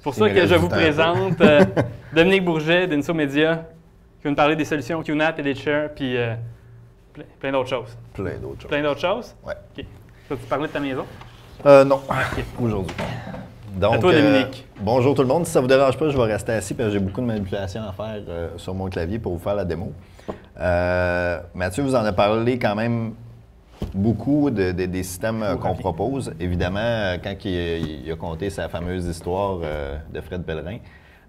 pour ça que je vous présente Dominique Bourget d'Inso Media, qui va nous parler des solutions QNAP et des Share, puis plein d'autres choses. Plein d'autres choses. Plein d'autres choses? Oui. OK. Tu parler de ta maison? Non, Okay. Aujourd'hui. Donc, à toi, Dominique. Bonjour tout le monde. Si ça ne vous dérange pas, je vais rester assis parce que j'ai beaucoup de manipulations à faire sur mon clavier pour vous faire la démo. Mathieu vous en a parlé quand même beaucoup des systèmes qu'on propose. Évidemment, quand il a conté sa fameuse histoire de Fred Pellerin,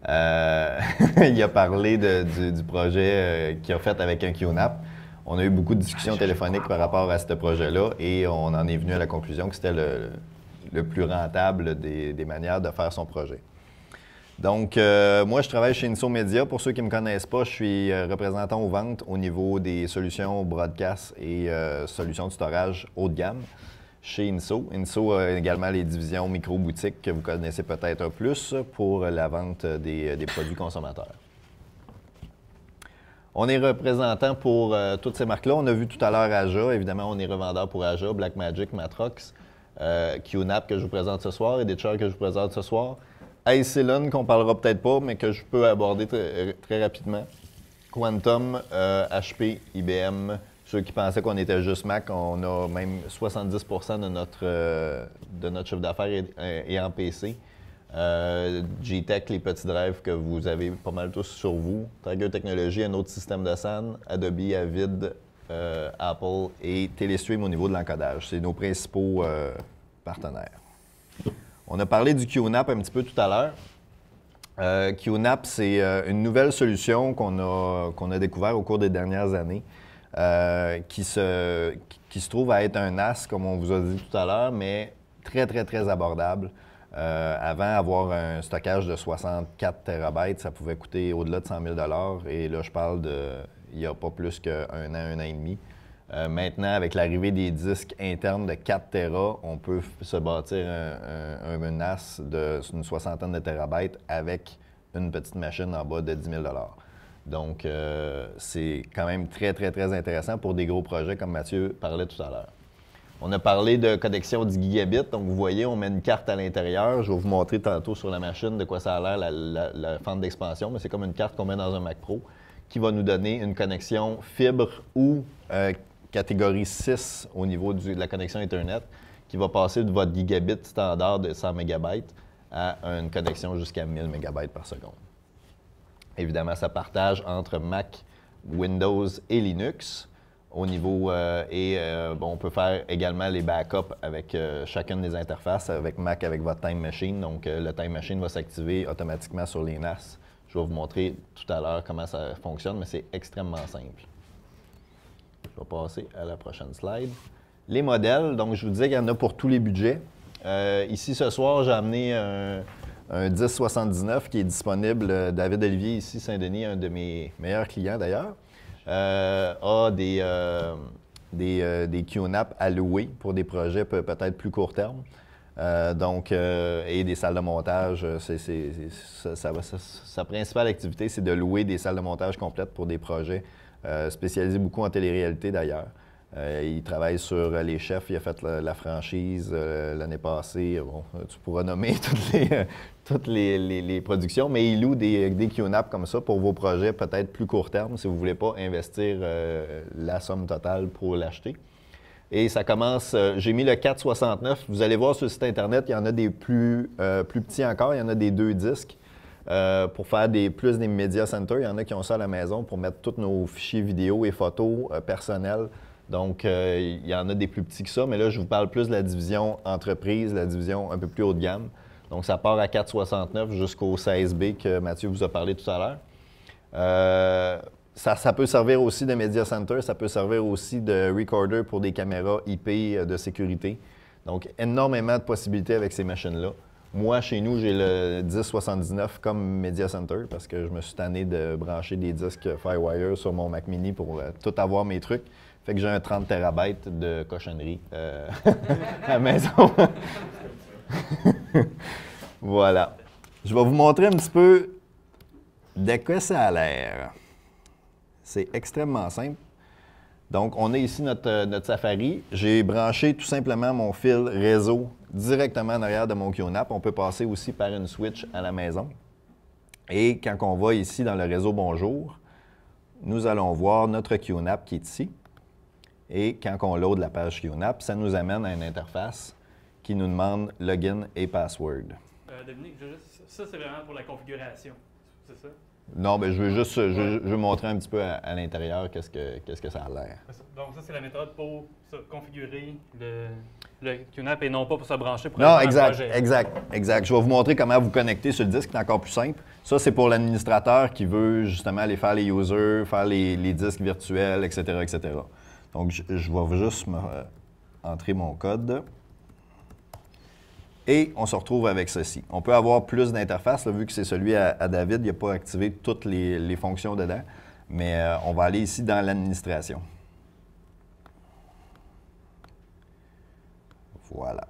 il a parlé du projet qu'il a fait avec un QNAP. On a eu beaucoup de discussions téléphoniques par rapport à ce projet-là et on en est venu à la conclusion que c'était le plus rentable des manières de faire son projet. Donc, moi, je travaille chez Inso Media. Pour ceux qui ne me connaissent pas, je suis représentant aux ventes au niveau des solutions broadcast et solutions de storage haut de gamme chez Inso. Inso a également les divisions micro-boutiques que vous connaissez peut-être un plus pour la vente des produits consommateurs. On est représentant pour toutes ces marques-là. On a vu tout à l'heure Aja. Évidemment, on est revendeur pour Aja, Blackmagic, Matrox, QNAP que je vous présente ce soir et des Char que je vous présente ce soir. Acylon, qu'on ne parlera peut-être pas, mais que je peux aborder très rapidement. Quantum, HP, IBM, ceux qui pensaient qu'on était juste Mac, on a même 70% de notre chiffre d'affaires est en PC. G-Tech, les petits drives que vous avez pas mal tous sur vous. Tiger Technologies, un autre système de SAN. Adobe, Avid, Apple et Telestream au niveau de l'encodage. C'est nos principaux partenaires. On a parlé du QNAP un petit peu tout à l'heure. QNAP, c'est une nouvelle solution qu'on a découvert au cours des dernières années qui se trouve à être un NAS, comme on vous a dit tout à l'heure, mais très abordable. Avant, avoir un stockage de 64 TB, ça pouvait coûter au-delà de 100 000 $. Et là, je parle il n'y a pas plus qu'un an, un an et demi. Maintenant, avec l'arrivée des disques internes de 4 Tera, on peut se bâtir un NAS d'une soixantaine de terabytes avec une petite machine en bas de 10 000 $. Donc, c'est quand même très intéressant pour des gros projets comme Mathieu parlait tout à l'heure. On a parlé de connexion 10 gigabits. Donc, vous voyez, on met une carte à l'intérieur. Je vais vous montrer tantôt sur la machine de quoi ça a l'air, la fente d'expansion. Mais c'est comme une carte qu'on met dans un Mac Pro qui va nous donner une connexion fibre ou catégorie 6 au niveau de la connexion Internet qui va passer de votre gigabit standard de 100 MB à une connexion jusqu'à 1000 MB par seconde. Évidemment, ça partage entre Mac, Windows et Linux. Au niveau, on peut faire également les backups avec chacune des interfaces, avec Mac, avec votre Time Machine. Donc, le Time Machine va s'activer automatiquement sur les NAS. Je vais vous montrer tout à l'heure comment ça fonctionne, mais c'est extrêmement simple. Je vais passer à la prochaine slide. Les modèles, donc je vous disais qu'il y en a pour tous les budgets. Ici, ce soir, j'ai amené un 1079 qui est disponible. David Olivier, ici, Saint-Denis, un de mes meilleurs clients d'ailleurs. A des QNAP à louer pour des projets peut-être plus court terme. Et des salles de montage. Sa principale activité, c'est de louer des salles de montage complètes pour des projets spécialisés beaucoup en télé-réalité d'ailleurs. Il travaille sur Les Chefs, il a fait la franchise l'année passée. Bon, tu pourras nommer toutes les productions, mais il loue des QNAP comme ça pour vos projets peut-être plus court terme si vous ne voulez pas investir la somme totale pour l'acheter. Et ça commence, j'ai mis le 469. Vous allez voir sur le site Internet, il y en a des plus petits encore, il y en a des 2 disques. Pour faire plus des Media Center, il y en a qui ont ça à la maison pour mettre tous nos fichiers vidéo et photos personnels. Donc, il y en a des plus petits que ça, mais là, je vous parle plus de la division entreprise, la division un peu plus haut de gamme. Donc, ça part à 469 jusqu'au 16B que Mathieu vous a parlé tout à l'heure. Ça peut servir aussi de Media Center, ça peut servir aussi de recorder pour des caméras IP de sécurité. Donc, énormément de possibilités avec ces machines-là. Moi, chez nous, j'ai le 1079 comme Media Center parce que je me suis tanné de brancher des disques Firewire sur mon Mac Mini pour tout avoir mes trucs. Fait que j'ai un 30 TB de cochonnerie à la maison. Voilà. Je vais vous montrer un petit peu de quoi ça a l'air. C'est extrêmement simple. Donc, on a ici notre Safari. J'ai branché tout simplement mon fil réseau directement en arrière de mon QNAP. On peut passer aussi par une switch à la maison. Et quand on va ici dans le réseau Bonjour, nous allons voir notre QNAP qui est ici. Et quand on load la page QNAP, ça nous amène à une interface qui nous demande login et password. Dominique, ça c'est vraiment pour la configuration, c'est ça? Non, mais je veux juste je veux montrer un petit peu à l'intérieur qu'est-ce que ça a l'air. Donc ça, c'est la méthode pour configurer le QNAP et non pas pour se brancher pour Non, aller exact, faire un projet. exact. Je vais vous montrer comment vous connecter sur le disque, c'est encore plus simple. Ça, c'est pour l'administrateur qui veut justement aller faire les users, faire les disques virtuels, etc., etc. Donc, je vais juste entrer mon code. Et on se retrouve avec ceci. On peut avoir plus d'interfaces, vu que c'est celui à David, il n'a pas activé toutes les fonctions dedans. Mais on va aller ici dans l'administration. Voilà.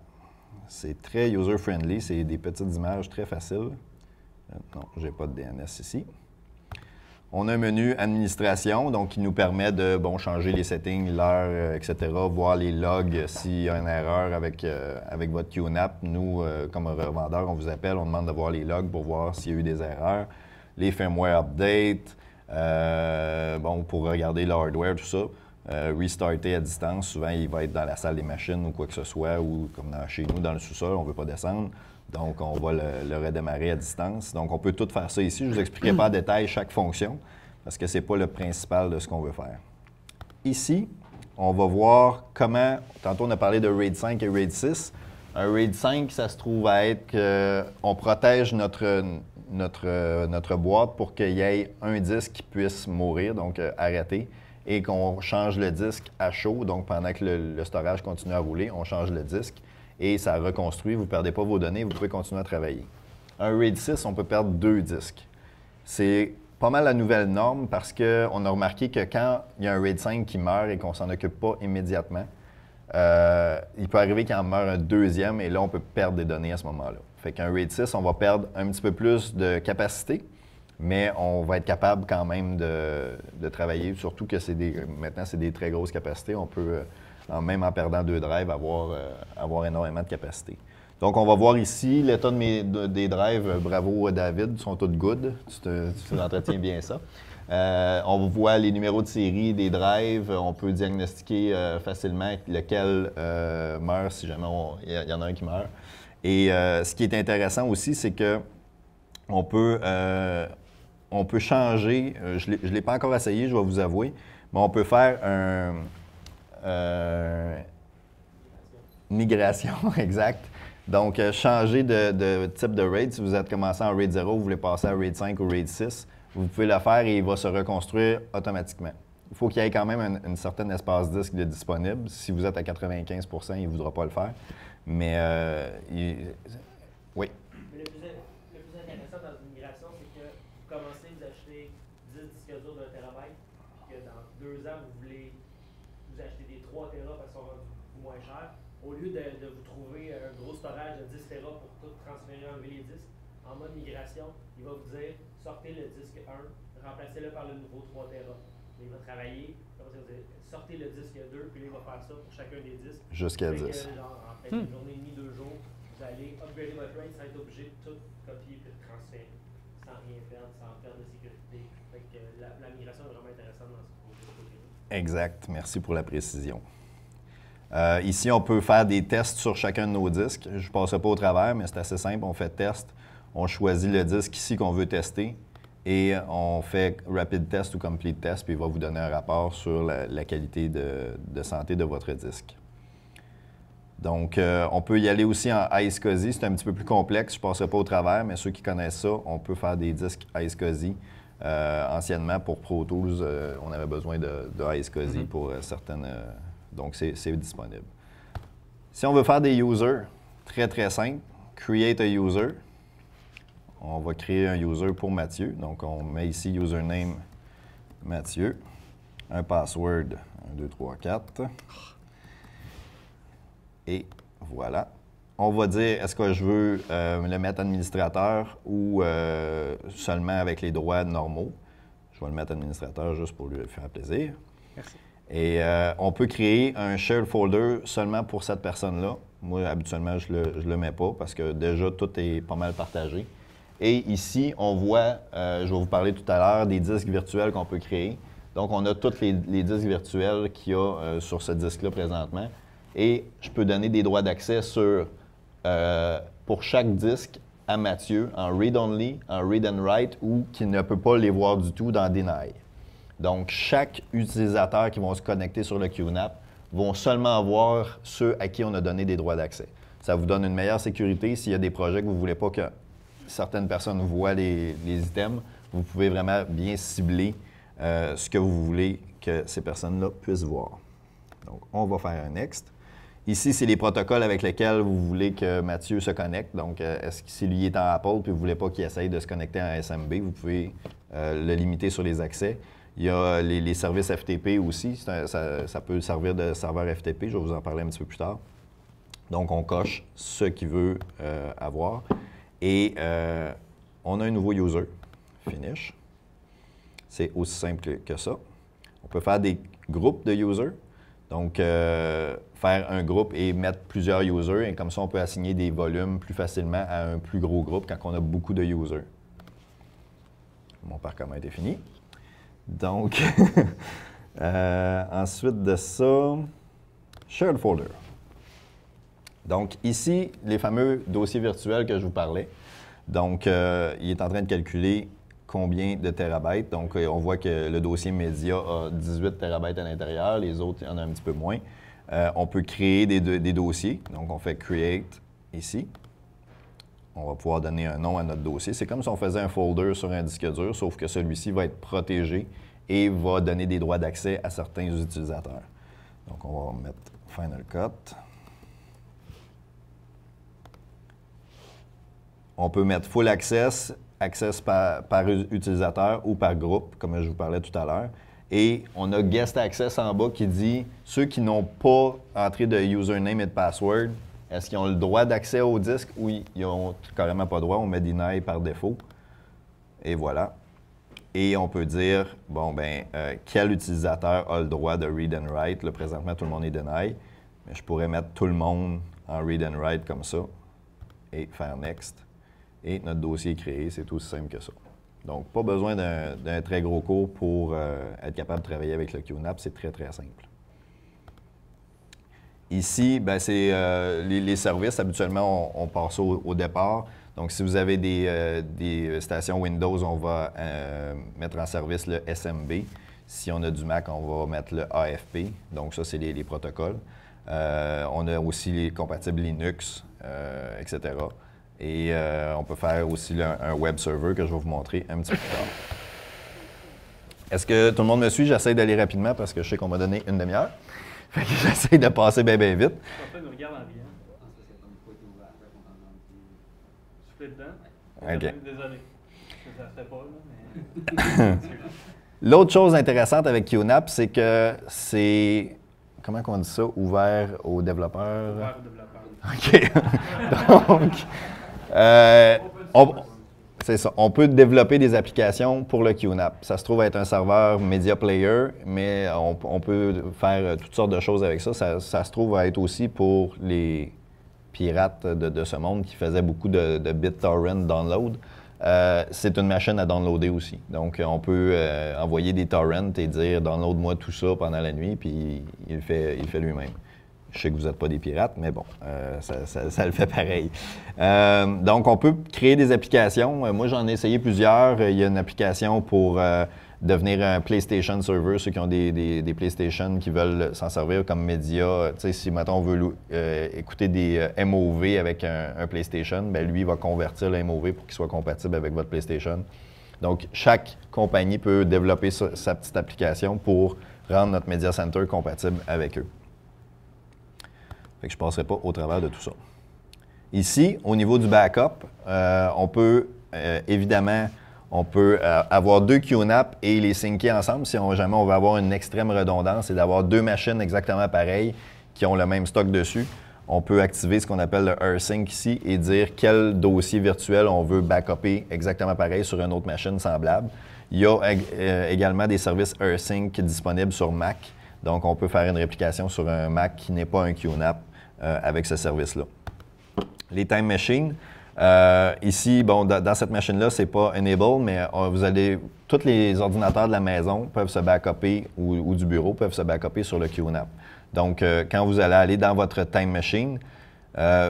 C'est très user-friendly, c'est des petites images très faciles. Non, je n'ai pas de DNS ici. On a un menu administration, donc qui nous permet de changer les settings, l'heure, etc., voir les logs s'il y a une erreur avec votre QNAP. Nous, comme revendeur, on vous appelle, on demande de voir les logs pour voir s'il y a eu des erreurs. Les firmware updates, pour regarder le hardware, tout ça. Restarter à distance, souvent il va être dans la salle des machines ou quoi que ce soit, ou comme chez nous, dans le sous-sol, on ne veut pas descendre. Donc, on va le redémarrer à distance. Donc, on peut tout faire ça ici. Je ne vous expliquerai pas en détail chaque fonction, parce que ce n'est pas le principal de ce qu'on veut faire. Ici, on va voir comment, tantôt on a parlé de RAID 5 et RAID 6. Un RAID 5, ça se trouve à être qu'on protège notre boîte pour qu'il y ait un disque qui puisse mourir, donc arrêter, et qu'on change le disque à chaud. Donc, pendant que le storage continue à rouler, on change le disque. Et ça reconstruit, vous ne perdez pas vos données, vous pouvez continuer à travailler. Un RAID 6, on peut perdre 2 disques. C'est pas mal la nouvelle norme parce qu'on a remarqué que quand il y a un RAID 5 qui meurt et qu'on ne s'en occupe pas immédiatement, il peut arriver qu'il en meure un deuxième et là, on peut perdre des données à ce moment-là. Fait qu'un RAID 6, on va perdre un petit peu plus de capacité, mais on va être capable quand même de travailler, surtout que maintenant, c'est des très grosses capacités. On peut... même en perdant 2 drives, avoir énormément de capacité. Donc, on va voir ici l'état des drives. Bravo, David, sont toutes good. Tu entretiens bien ça. On voit les numéros de série des drives. On peut diagnostiquer facilement lequel meurt si jamais il y en a un qui meurt. Et ce qui est intéressant aussi, c'est que on peut changer. Je ne l'ai pas encore essayé, je vais vous avouer, mais on peut faire migration, exact. Donc, changer de type de RAID. Si vous êtes commencé en RAID 0, vous voulez passer à RAID 5 ou RAID 6, vous pouvez le faire et il va se reconstruire automatiquement. Il faut qu'il y ait quand même un certain espace disque de disponible. Si vous êtes à 95 il ne voudra pas le faire. Mais, oui. Le plus intéressant dans une migration, c'est que vous commencez, vous achetez 10 disques durs d'1 TB, que dans 2 ans, vous voulez vous acheter des 3 TB parce qu'ils sont rendus beaucoup moins chers. Au lieu de vous trouver un gros storage de 10 TB pour tout transférer, enlever les disques, en mode migration, il va vous dire sortez le disque 1, remplacez-le par le nouveau 3 TB. Il va travailler, comme ça, vous allez, sortez le disque 2, puis là, il va faire ça pour chacun des disques. Jusqu'à 10. En fait, une journée et demie, 2 jours, vous allez upgrader votre RAID sans être obligé de tout copier et de transférer, sans rien perdre, sans perdre de sécurité. Fait que la migration est vraiment intéressante dans ce côté-là. Exact. Merci pour la précision. Ici, on peut faire des tests sur chacun de nos disques. Je ne passerai pas au travers, mais c'est assez simple. On fait test, on choisit le disque ici qu'on veut tester et on fait rapid test ou complete test, puis il va vous donner un rapport sur la qualité de santé de votre disque. Donc, on peut y aller aussi en iSCSI. C'est un petit peu plus complexe. Je ne passerai pas au travers, mais ceux qui connaissent ça, on peut faire des disques iSCSI. Anciennement, pour Pro Tools, on avait besoin de iSCSI pour certaines... donc, c'est disponible. Si on veut faire des users, très, très simple, create a user. On va créer un user pour Mathieu. Donc, on met ici username Mathieu, un password 1, 2, 3, 4. Et voilà. On va dire, est-ce que je veux le mettre administrateur ou seulement avec les droits normaux? Je vais le mettre administrateur juste pour lui faire plaisir. Merci. Et on peut créer un shared folder seulement pour cette personne-là. Moi, habituellement, je le mets pas parce que déjà, tout est pas mal partagé. Et ici, on voit, je vais vous parler tout à l'heure, des disques virtuels qu'on peut créer. Donc, on a tous les disques virtuels qu'il y a sur ce disque-là présentement. Et je peux donner des droits d'accès pour chaque disque à Mathieu en read-only, en read and write ou qui ne peut pas les voir du tout dans Deny. Donc, chaque utilisateur qui va se connecter sur le QNAP vont seulement voir ceux à qui on a donné des droits d'accès. Ça vous donne une meilleure sécurité. S'il y a des projets que vous ne voulez pas que certaines personnes voient les items, vous pouvez vraiment bien cibler ce que vous voulez que ces personnes-là puissent voir. Donc, on va faire un next. Ici, c'est les protocoles avec lesquels vous voulez que Mathieu se connecte. Donc, est-ce que si lui est en Apple et vous ne voulez pas qu'il essaye de se connecter en SMB, vous pouvez le limiter sur les accès. Il y a les services FTP aussi. Ça peut servir de serveur FTP. Je vais vous en parler un petit peu plus tard. Donc, on coche ce qu'il veut avoir. Et on a un nouveau user. Finish. C'est aussi simple que ça. On peut faire des groupes de users. Donc, faire un groupe et mettre plusieurs users. Et comme ça, on peut assigner des volumes plus facilement à un plus gros groupe quand on a beaucoup de users. Mon parcours est fini. Donc, ensuite de ça, Shared Folder. Donc, ici, les fameux dossiers virtuels que je vous parlais. Donc, il est en train de calculer combien de terabytes. Donc, on voit que le dossier média a 18 terabytes à l'intérieur. Les autres, il y en a un petit peu moins. On peut créer des dossiers. Donc, on fait Create ici. On va pouvoir donner un nom à notre dossier. C'est comme si on faisait un folder sur un disque dur, sauf que celui-ci va être protégé et va donner des droits d'accès à certains utilisateurs. Donc, on va mettre Final Cut. On peut mettre Full Access, access par utilisateur ou par groupe, comme je vous parlais tout à l'heure. Et on a Guest Access en bas qui dit ceux qui n'ont pas entré de username et de password, est-ce qu'ils ont le droit d'accès au disque ou ils n'ont carrément pas droit? On met Deny par défaut. Et voilà. Et on peut dire, bon, quel utilisateur a le droit de read and write? Là, présentement, tout le monde est Deny. Mais je pourrais mettre tout le monde en read and write comme ça et faire Next. Et notre dossier est créé. C'est aussi simple que ça. Donc, pas besoin d'un très gros cours pour être capable de travailler avec le QNAP. C'est très, très simple. Ici, c'est les services. Habituellement, on part ça au départ. Donc, si vous avez des stations Windows, on va mettre en service le SMB. Si on a du Mac, on va mettre le AFP. Donc, ça, c'est les protocoles. On a aussi les compatibles Linux, etc. Et on peut faire aussi un web server que je vais vous montrer un petit peu plus tard. Est-ce que tout le monde me suit? J'essaie d'aller rapidement parce que je sais qu'on m'a donné une demi-heure. Fait que j'essaie de passer bien vite. En fait, nous regarde en rien. Souffler dedans. OK. Désolé. Ça ne fait pas, là, mais... L'autre chose intéressante avec QNAP, c'est que c'est, comment on dit ça, ouvert aux développeurs? Ouvert aux développeurs. OK. Donc, c'est ça. On peut développer des applications pour le QNAP. Ça se trouve être un serveur Media Player, mais on peut faire toutes sortes de choses avec ça. Ça se trouve être aussi pour les pirates de ce monde qui faisaient beaucoup de BitTorrent download. C'est une machine à downloader aussi. Donc, on peut envoyer des torrents et dire « download-moi tout ça pendant la nuit », puis il le fait lui-même. Je sais que vous n'êtes pas des pirates, mais bon, ça le fait pareil. Donc, on peut créer des applications. Moi, j'en ai essayé plusieurs. Il y a une application pour devenir un PlayStation server, ceux qui ont des PlayStation qui veulent s'en servir comme média. Tu sais, si maintenant on veut écouter des MOV avec un PlayStation, bien lui, il va convertir le MOV pour qu'il soit compatible avec votre PlayStation. Donc, chaque compagnie peut développer sa petite application pour rendre notre Media Center compatible avec eux. Fait que je ne passerai pas au travers de tout ça. Ici, au niveau du backup, on peut évidemment avoir deux QNAP et les syncer ensemble si jamais on veut avoir une extrême redondance et d'avoir deux machines exactement pareilles qui ont le même stock dessus. On peut activer ce qu'on appelle le rsync ici et dire quel dossier virtuel on veut backuper exactement pareil sur une autre machine semblable. Il y a également des services rsync disponibles sur Mac. Donc, on peut faire une réplication sur un Mac qui n'est pas un QNAP avec ce service-là. Les Time Machines, ici, bon, dans cette machine-là, ce n'est pas Enable, mais tous les ordinateurs de la maison peuvent se backuper ou du bureau peuvent se backuper sur le QNAP. Donc, quand vous allez aller dans votre Time Machine,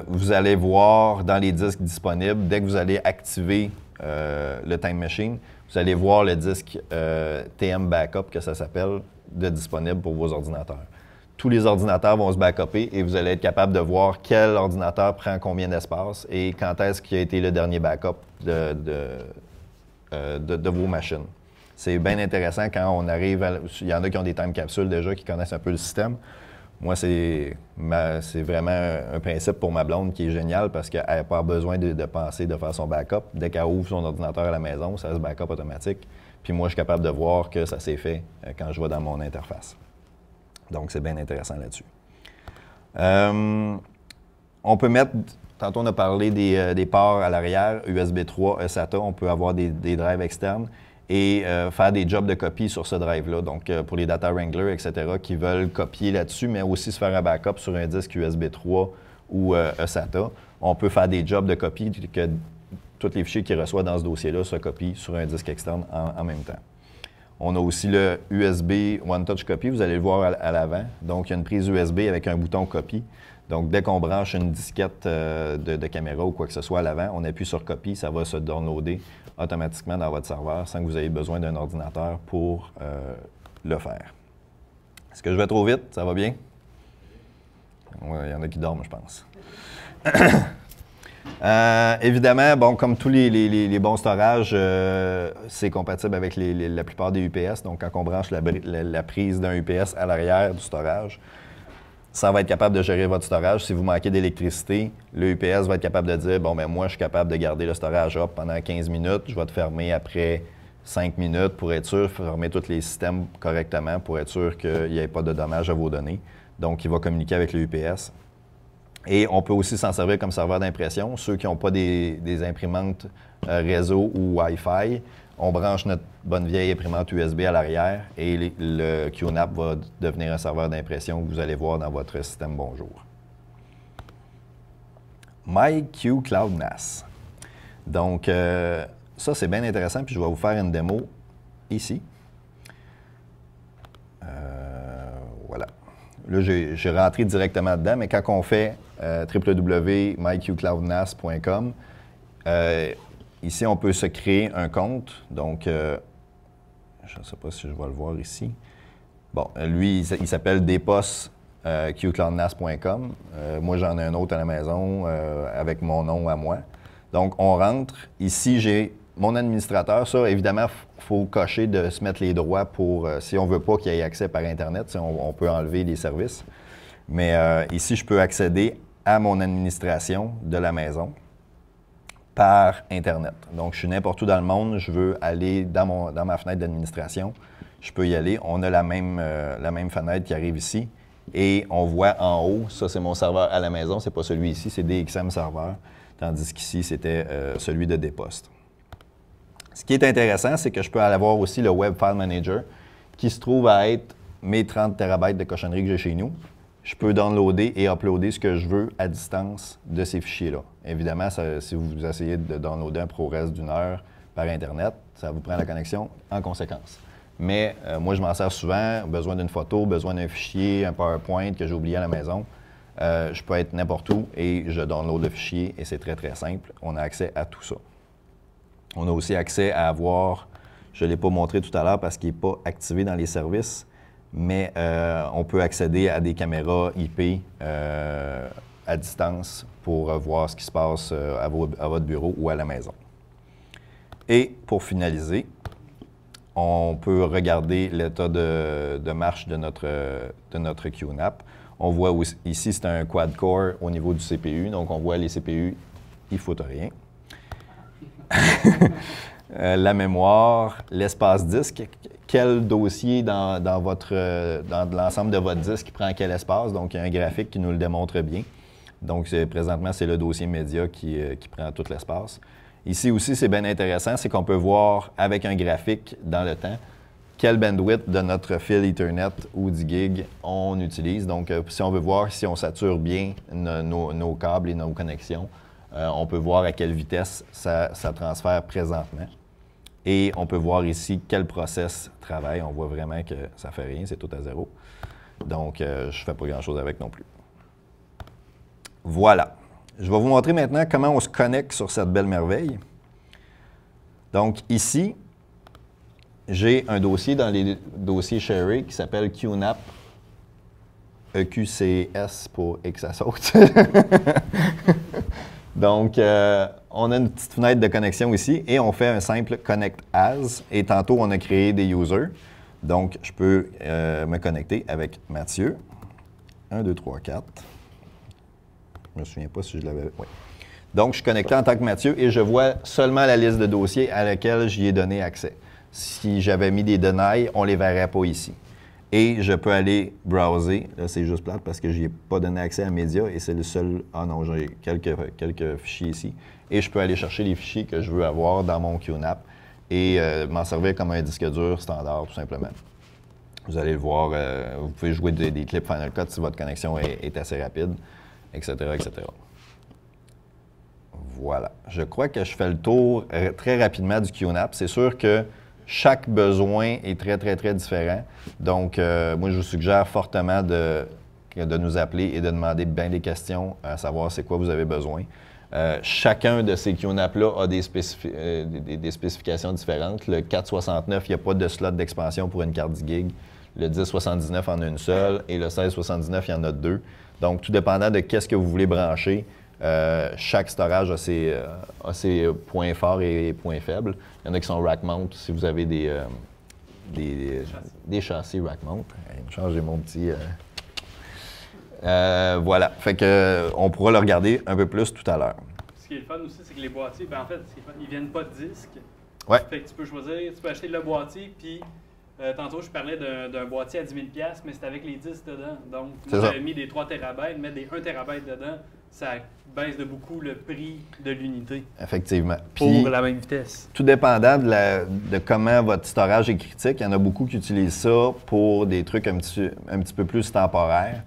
vous allez voir dans les disques disponibles, dès que vous allez activer le Time Machine, vous allez voir le disque TM Backup, que ça s'appelle, de disponible pour vos ordinateurs. Tous les ordinateurs vont se backuper et vous allez être capable de voir quel ordinateur prend combien d'espace et quand est-ce qu'il a été le dernier backup de vos machines. C'est bien intéressant quand on arrive il y en a qui ont des time capsules déjà, qui connaissent un peu le système. Moi, c'est vraiment un principe pour ma blonde qui est génial parce qu'elle n'a pas besoin de penser de faire son backup. Dès qu'elle ouvre son ordinateur à la maison, ça se backup automatique. Puis moi, je suis capable de voir que ça s'est fait quand je vais dans mon interface. Donc, c'est bien intéressant là-dessus. On peut mettre, tantôt on a parlé des ports à l'arrière, USB 3, SATA, on peut avoir des drives externes et faire des jobs de copie sur ce drive-là. Donc, pour les data wranglers, etc., qui veulent copier là-dessus, mais aussi se faire un backup sur un disque USB 3 ou SATA, on peut faire des jobs de copie que tous les fichiers qu'il reçoit dans ce dossier-là se copient sur un disque externe en même temps. On a aussi le USB One Touch Copy, vous allez le voir à l'avant. Donc, il y a une prise USB avec un bouton copie. Donc, dès qu'on branche une disquette de caméra ou quoi que ce soit à l'avant, on appuie sur copie, ça va se downloader automatiquement dans votre serveur sans que vous ayez besoin d'un ordinateur pour le faire. Est-ce que je vais trop vite? Ça va bien? Ouais, il y en a qui dorment, je pense. Évidemment, bon, comme tous les bons storages, c'est compatible avec la plupart des UPS. Donc, quand on branche la prise d'un UPS à l'arrière du storage, ça va être capable de gérer votre storage. Si vous manquez d'électricité, le UPS va être capable de dire, bon, ben moi, je suis capable de garder le storage up pendant 15 minutes. Je vais te fermer après 5 minutes pour être sûr, fermer tous les systèmes correctement pour être sûr qu'il n'y ait pas de dommages à vos données. Donc, il va communiquer avec le UPS. Et on peut aussi s'en servir comme serveur d'impression. Ceux qui n'ont pas des imprimantes réseau ou Wi-Fi, on branche notre bonne vieille imprimante USB à l'arrière et le QNAP va devenir un serveur d'impression que vous allez voir dans votre système Bonjour. MyQ Cloud NAS. Donc, ça, c'est bien intéressant, puis je vais vous faire une démo ici. Voilà. Là, j'ai rentré directement dedans, mais quand on fait www.myqcloudnas.com, ici, on peut se créer un compte. Donc, je ne sais pas si je vais le voir ici. Bon, lui, il s'appelle depos.qcloudnas.com. Moi, j'en ai un autre à la maison avec mon nom à moi. Donc, on rentre. Ici, j'ai mon administrateur. Ça, évidemment, il faut cocher de se mettre les droits pour, si on ne veut pas qu'il y ait accès par Internet, on peut enlever les services. Mais ici, je peux accéder à mon administration de la maison par Internet. Donc, je suis n'importe où dans le monde, je veux aller dans ma fenêtre d'administration, je peux y aller. On a la même fenêtre qui arrive ici et on voit en haut, ça c'est mon serveur à la maison, c'est pas celui ici, c'est DXM serveur, tandis qu'ici c'était celui de Depost. Ce qui est intéressant, c'est que je peux aller voir aussi le Web File Manager qui se trouve à être mes 30 TB de cochonneries que j'ai chez nous. Je peux downloader et uploader ce que je veux à distance de ces fichiers-là. Évidemment, si vous essayez de downloader un ProRes d'une heure par Internet, ça vous prend la connexion en conséquence. Mais moi, je m'en sers souvent, besoin d'une photo, besoin d'un fichier, un PowerPoint que j'ai oublié à la maison. Je peux être n'importe où et je download le fichier et c'est très, très simple. On a accès à tout ça. On a aussi accès à avoir, je ne l'ai pas montré tout à l'heure parce qu'il n'est pas activé dans les services, mais on peut accéder à des caméras IP à distance pour voir ce qui se passe à votre bureau ou à la maison. Et pour finaliser, on peut regarder l'état de marche de notre QNAP. On voit aussi, ici, c'est un quad-core au niveau du CPU, donc on voit les CPU, ils ne foutent rien. La mémoire, l'espace disque, quel dossier dans l'ensemble de votre disque prend quel espace. Donc, il y a un graphique qui nous le démontre bien. Donc, présentement, c'est le dossier média qui prend tout l'espace. Ici aussi, c'est bien intéressant, c'est qu'on peut voir avec un graphique dans le temps quelle bandwidth de notre fil Ethernet ou 10 gigs on utilise. Donc, si on veut voir si on sature bien nos câbles et nos connexions, on peut voir à quelle vitesse ça transfère présentement. Et on peut voir ici quel process travaille. On voit vraiment que ça ne fait rien, c'est tout à 0. Donc, je ne fais pas grand-chose avec non plus. Voilà. Je vais vous montrer maintenant comment on se connecte sur cette belle merveille. Donc, ici, j'ai un dossier dans les dossiers Sherry qui s'appelle QNAP, EQCS pour X à saute. Donc, on a une petite fenêtre de connexion ici et on fait un simple Connect As. Et tantôt, on a créé des users. Donc, je peux me connecter avec Mathieu. 1, 2, 3, 4. Je ne me souviens pas si je l'avais. Oui. Donc, je suis connecté en tant que Mathieu et je vois seulement la liste de dossiers à laquelle j'y ai donné accès. Si j'avais mis des denies, on ne les verrait pas ici. Et je peux aller browser. Là, c'est juste plate parce que je n'y ai pas donné accès à Média et c'est le seul. Ah non, j'ai quelques fichiers ici. Et je peux aller chercher les fichiers que je veux avoir dans mon QNAP et m'en servir comme un disque dur standard, tout simplement. Vous allez le voir, vous pouvez jouer des clips Final Cut si votre connexion est assez rapide, etc., etc. Voilà. Je crois que je fais le tour très rapidement du QNAP. C'est sûr que chaque besoin est très, très, très différent. Donc, moi, je vous suggère fortement de nous appeler et de demander bien des questions, à savoir c'est quoi vous avez besoin. Chacun de ces QNAP-là a des spécifications différentes. Le 469, il n'y a pas de slot d'expansion pour une carte 10 GB. Le 1079 en a une seule et le 1679, il y en a deux. Donc, tout dépendant de qu'est-ce que vous voulez brancher, chaque storage a ses points forts et points faibles. Il y en a qui sont rack mount si vous avez des châssis rack mount. Changer mon petit. Voilà. Fait que on pourra le regarder un peu plus tout à l'heure. Ce qui est le fun aussi, c'est que les boîtiers, ben en fait, ils viennent pas de disque. Ouais. Fait que tu peux choisir, tu peux acheter le boîtier, puis tantôt je parlais d'un boîtier à 10 000 $, mais c'est avec les disques dedans. Donc, moi j'avais mis des 3 TB, mettre des 1 TB dedans, ça baisse de beaucoup le prix de l'unité. Effectivement. Pour Puis, la même vitesse. tout dépendant de comment votre storage est critique, il y en a beaucoup qui utilisent ça pour des trucs un petit peu plus temporaires.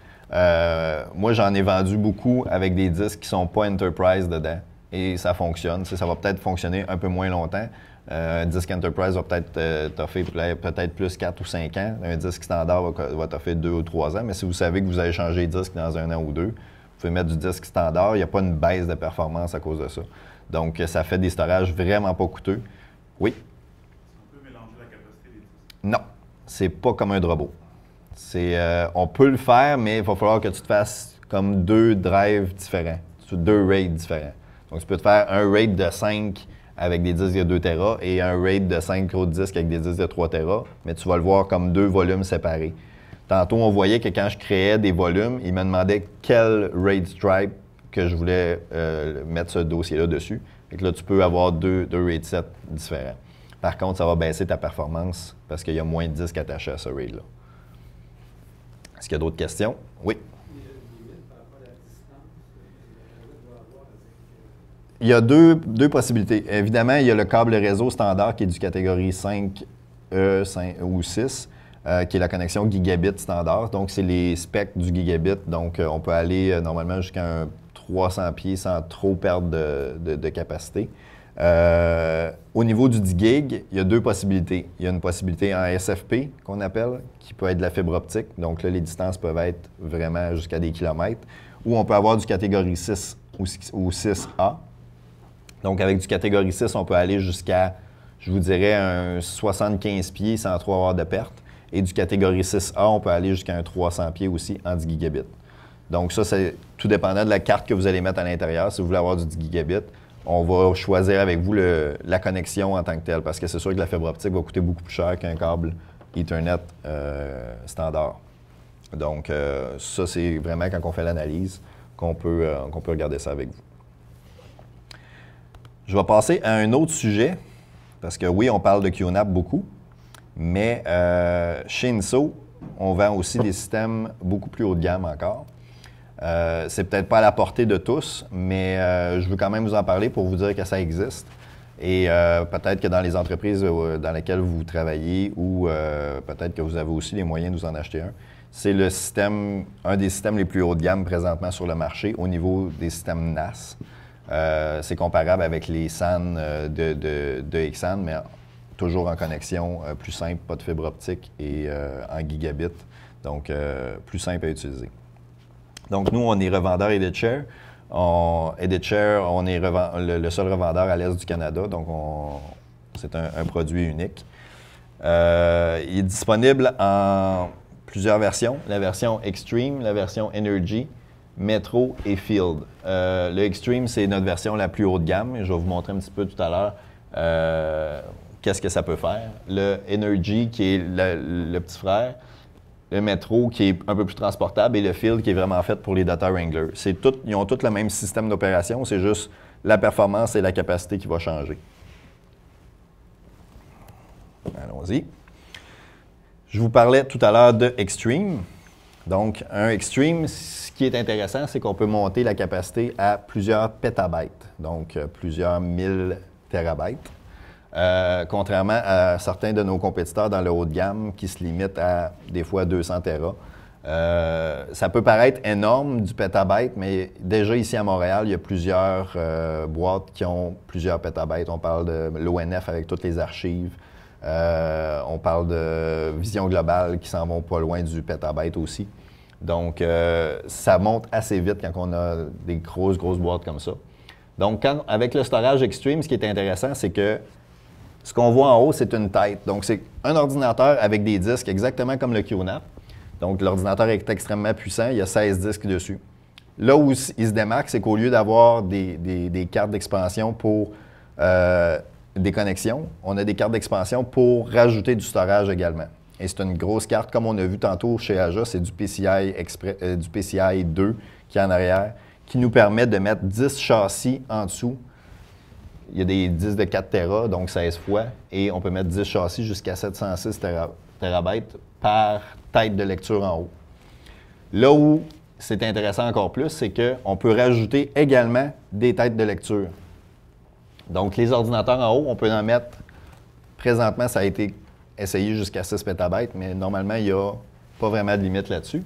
Moi, j'en ai vendu beaucoup avec des disques qui ne sont pas Enterprise dedans. Et ça fonctionne. Ça va peut-être fonctionner un peu moins longtemps. Un disque Enterprise va peut-être t'offrir peut-être plus 4 ou 5 ans. Un disque standard va t'offrir 2 ou 3 ans. Mais si vous savez que vous allez changer de disque dans 1 an ou 2, vous pouvez mettre du disque standard. Il n'y a pas une baisse de performance à cause de ça. Donc, ça fait des storages vraiment pas coûteux. Oui? On peut mélanger la capacité des disques? Non. C'est pas comme un Drobo. On peut le faire, mais il va falloir que tu te fasses comme 2 drives différents, 2 RAID différents. Donc, tu peux te faire un RAID de 5 avec des disques de 2 Tera et un RAID de 5 gros disques avec des disques de 3 Tera, mais tu vas le voir comme 2 volumes séparés. Tantôt, on voyait que quand je créais des volumes, il me demandait quel RAID stripe que je voulais mettre ce dossier-là dessus. Et que là, tu peux avoir deux RAID sets différents. Par contre, ça va baisser ta performance parce qu'il y a moins de disques attachés à ce RAID-là. Est-ce qu'il y a d'autres questions? Oui. Il y a deux possibilités. Évidemment, il y a le câble réseau standard qui est du catégorie 5E 5 ou 6, qui est la connexion gigabit standard. Donc, c'est les specs du gigabit. Donc, on peut aller normalement jusqu'à 300 pieds sans trop perdre de capacité. Au niveau du 10 gig, il y a deux possibilités. Il y a une possibilité en SFP, qu'on appelle, qui peut être de la fibre optique. Donc là, les distances peuvent être vraiment jusqu'à des kilomètres. Ou on peut avoir du catégorie 6 ou 6A. Donc avec du catégorie 6, on peut aller jusqu'à, je vous dirais, un 75 pieds sans trop avoir de perte. Et du catégorie 6A, on peut aller jusqu'à un 300 pieds aussi en 10 gigabits. Donc ça, c'est tout dépendant de la carte que vous allez mettre à l'intérieur. Si vous voulez avoir du 10 gigabits, on va choisir avec vous la connexion en tant que telle, parce que c'est sûr que la fibre optique va coûter beaucoup plus cher qu'un câble Ethernet standard. Donc, ça, c'est vraiment quand on fait l'analyse qu'on peut regarder ça avec vous. Je vais passer à un autre sujet, parce que oui, on parle de QNAP beaucoup, mais chez INSO, on vend aussi des systèmes beaucoup plus haut de gamme encore. C'est peut-être pas à la portée de tous, mais je veux quand même vous en parler pour vous dire que ça existe. Et peut-être que dans les entreprises dans lesquelles vous travaillez ou peut-être que vous avez aussi les moyens de vous en acheter un, c'est un des systèmes les plus haut de gamme présentement sur le marché au niveau des systèmes NAS. C'est comparable avec les SAN de Xsan, mais toujours en connexion plus simple, pas de fibre optique et en gigabit, donc plus simple à utiliser. Donc nous, on est revendeur EditShare. EditShare, on est le seul revendeur à l'est du Canada, donc c'est un produit unique. Il est disponible en plusieurs versions, la version Extreme, la version Energy, Metro et Field. Le Extreme, c'est notre version la plus haut de gamme. Je vais vous montrer un petit peu tout à l'heure qu'est-ce que ça peut faire. Le Energy, qui est le petit frère, le Metro, qui est un peu plus transportable, et le Field, qui est vraiment fait pour les data wranglers. Ils ont tous le même système d'opération, c'est juste la performance et la capacité qui va changer. Allons-y. Je vous parlais tout à l'heure de Extreme. Donc, un Extreme, ce qui est intéressant, c'est qu'on peut monter la capacité à plusieurs pétabytes, donc plusieurs 1000 terabytes. Contrairement à certains de nos compétiteurs dans le haut de gamme qui se limitent à des fois 200 Tera. Ça peut paraître énorme du pétabyte, mais déjà ici à Montréal, il y a plusieurs boîtes qui ont plusieurs pétabytes. On parle de l'ONF avec toutes les archives. On parle de Vision Globale qui s'en vont pas loin du pétabyte aussi. Donc, ça monte assez vite quand on a des grosses boîtes comme ça. Donc, avec le storage Extreme, ce qui est intéressant, c'est que ce qu'on voit en haut, c'est une tête. Donc, c'est un ordinateur avec des disques exactement comme le QNAP. Donc, l'ordinateur est extrêmement puissant. Il y a 16 disques dessus. Là où il se démarque, c'est qu'au lieu d'avoir des cartes d'expansion pour des connexions, on a des cartes d'expansion pour rajouter du storage également. Et c'est une grosse carte, comme on a vu tantôt chez Aja, c'est du PCI 2 qui est en arrière, qui nous permet de mettre 10 châssis en dessous. Il y a des disques de 4 Tera, donc 16 fois, et on peut mettre 10 châssis jusqu'à 706 terabytes par tête de lecture en haut. Là où c'est intéressant encore plus, c'est qu'on peut rajouter également des têtes de lecture. Donc, les ordinateurs en haut, on peut en mettre, présentement, ça a été essayé jusqu'à 6 pétabytes, mais normalement, il n'y a pas vraiment de limite là-dessus.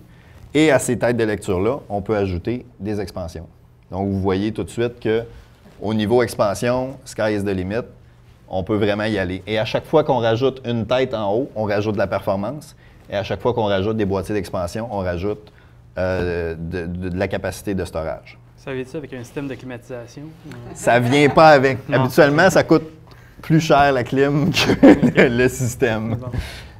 Et à ces têtes de lecture-là, on peut ajouter des expansions. Donc, vous voyez tout de suite qu'au niveau expansion, sky is the limit, on peut vraiment y aller. Et à chaque fois qu'on rajoute une tête en haut, on rajoute de la performance. Et à chaque fois qu'on rajoute des boîtiers d'expansion, on rajoute de la capacité de storage. Ça vient ça avec un système de climatisation? Ça vient pas avec. Non. Habituellement, ça coûte plus cher la clim que le système. Bon.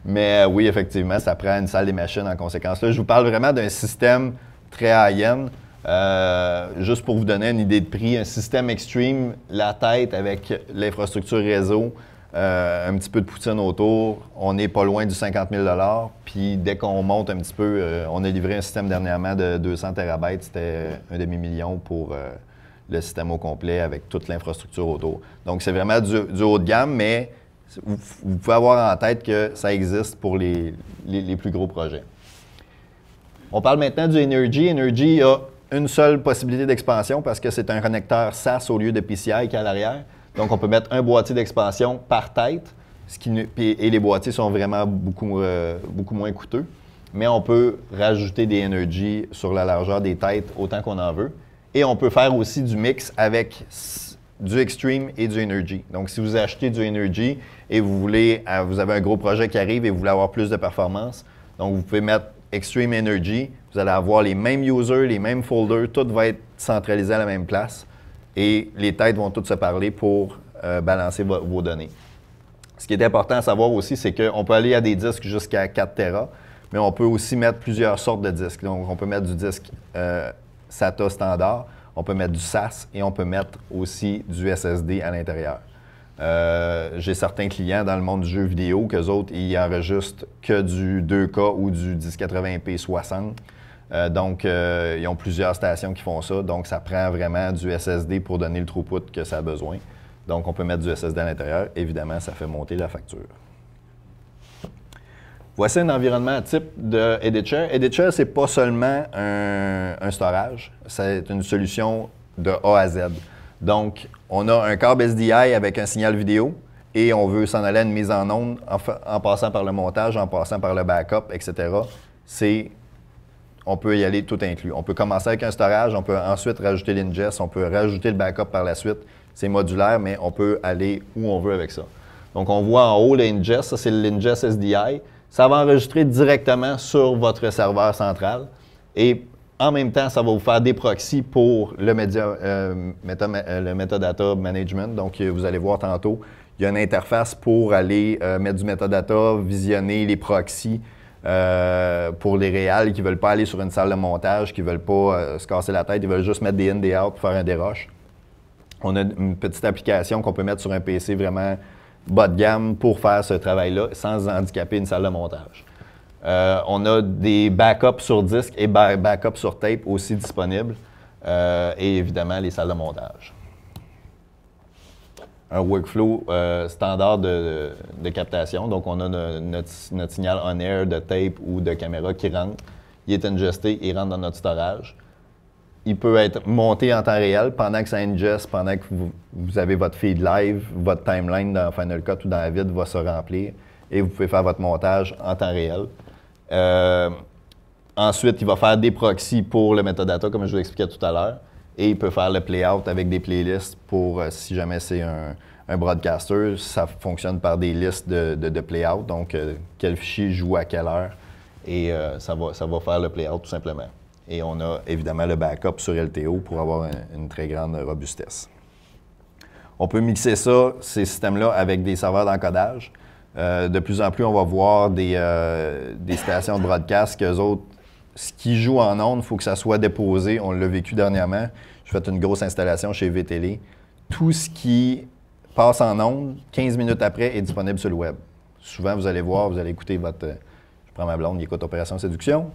Mais oui, effectivement, ça prend une salle des machines en conséquence. Là, je vous parle vraiment d'un système très high-end. Juste pour vous donner une idée de prix, un système Extreme, la tête avec l'infrastructure réseau, un petit peu de poutine autour, on n'est pas loin du 50 000 $. Puis dès qu'on monte un petit peu, on a livré un système dernièrement de 200 terabytes, c'était un demi-million pour le système au complet avec toute l'infrastructure autour. Donc c'est vraiment du haut de gamme, mais vous pouvez avoir en tête que ça existe pour les plus gros projets. On parle maintenant du Energy. Energy a une seule possibilité d'expansion parce que c'est un connecteur SAS au lieu de PCI qui est à l'arrière. Donc, on peut mettre un boîtier d'expansion par tête, et les boîtiers sont vraiment beaucoup moins coûteux. Mais on peut rajouter des Energy sur la largeur des têtes autant qu'on en veut. Et on peut faire aussi du mix avec du Extreme et du Energy. Donc, si vous achetez du Energy et vous avez un gros projet qui arrive et vous voulez avoir plus de performance, donc vous pouvez mettre Extreme Energy, vous allez avoir les mêmes users, les mêmes folders, tout va être centralisé à la même place. Et les têtes vont toutes se parler pour balancer vos données. Ce qui est important à savoir aussi, c'est qu'on peut aller à des disques jusqu'à 4 Tera, mais on peut aussi mettre plusieurs sortes de disques. Donc, on peut mettre du disque SATA standard, on peut mettre du SAS et on peut mettre aussi du SSD à l'intérieur. J'ai certains clients dans le monde du jeu vidéo qu'eux autres, ils enregistrent que du 2K ou du 1080p 60. Donc, ils ont plusieurs stations qui font ça. Donc, ça prend vraiment du SSD pour donner le throughput que ça a besoin. Donc, on peut mettre du SSD à l'intérieur. Évidemment, ça fait monter la facture. Voici un environnement type de EditShare. EditShare, ce n'est pas seulement un storage. C'est une solution de A à Z. Donc, on a un câble SDI avec un signal vidéo et on veut s'en aller à une mise en onde en passant par le montage, en passant par le backup, etc. On peut y aller tout inclus. On peut commencer avec un storage, on peut ensuite rajouter l'ingest, on peut rajouter le backup par la suite. C'est modulaire, mais on peut aller où on veut avec ça. Donc, on voit en haut l'ingest, ça c'est l'ingest SDI. Ça va enregistrer directement sur votre serveur central et en même temps, ça va vous faire des proxys pour le metadata management. Donc, vous allez voir tantôt, il y a une interface pour aller mettre du metadata, visionner les proxys pour les réals qui ne veulent pas aller sur une salle de montage, qui ne veulent pas se casser la tête, ils veulent juste mettre des in, des out pour faire un dérush. On a une petite application qu'on peut mettre sur un PC vraiment bas de gamme pour faire ce travail-là sans handicaper une salle de montage. On a des backups sur disque et backups sur tape aussi disponibles et évidemment les salles de montage. Un workflow standard de captation. Donc, on a notre signal on-air de tape ou de caméra qui rentre. Il est ingesté, il rentre dans notre storage. Il peut être monté en temps réel pendant que ça ingeste, pendant que vous avez votre feed live, votre timeline dans Final Cut ou dans Avid va se remplir et vous pouvez faire votre montage en temps réel. Ensuite, il va faire des proxys pour le metadata, comme je vous l'expliquais tout à l'heure, et il peut faire le play-out avec des playlists pour, si jamais c'est un broadcaster, ça fonctionne par des listes de play-out, donc quel fichier joue à quelle heure, et ça va faire le play-out tout simplement. Et on a évidemment le backup sur LTO pour avoir une très grande robustesse. On peut mixer ça, ces systèmes-là, avec des serveurs d'encodage. De plus en plus, on va voir des stations de broadcast qu'eux autres, ce qui joue en ondes, il faut que ça soit déposé. On l'a vécu dernièrement. J'ai fait une grosse installation chez VTL. Tout ce qui passe en ondes, 15 minutes après, est disponible sur le web. Souvent, vous allez voir, vous allez écouter votre... Je prends ma blonde, il écoute Opération Séduction.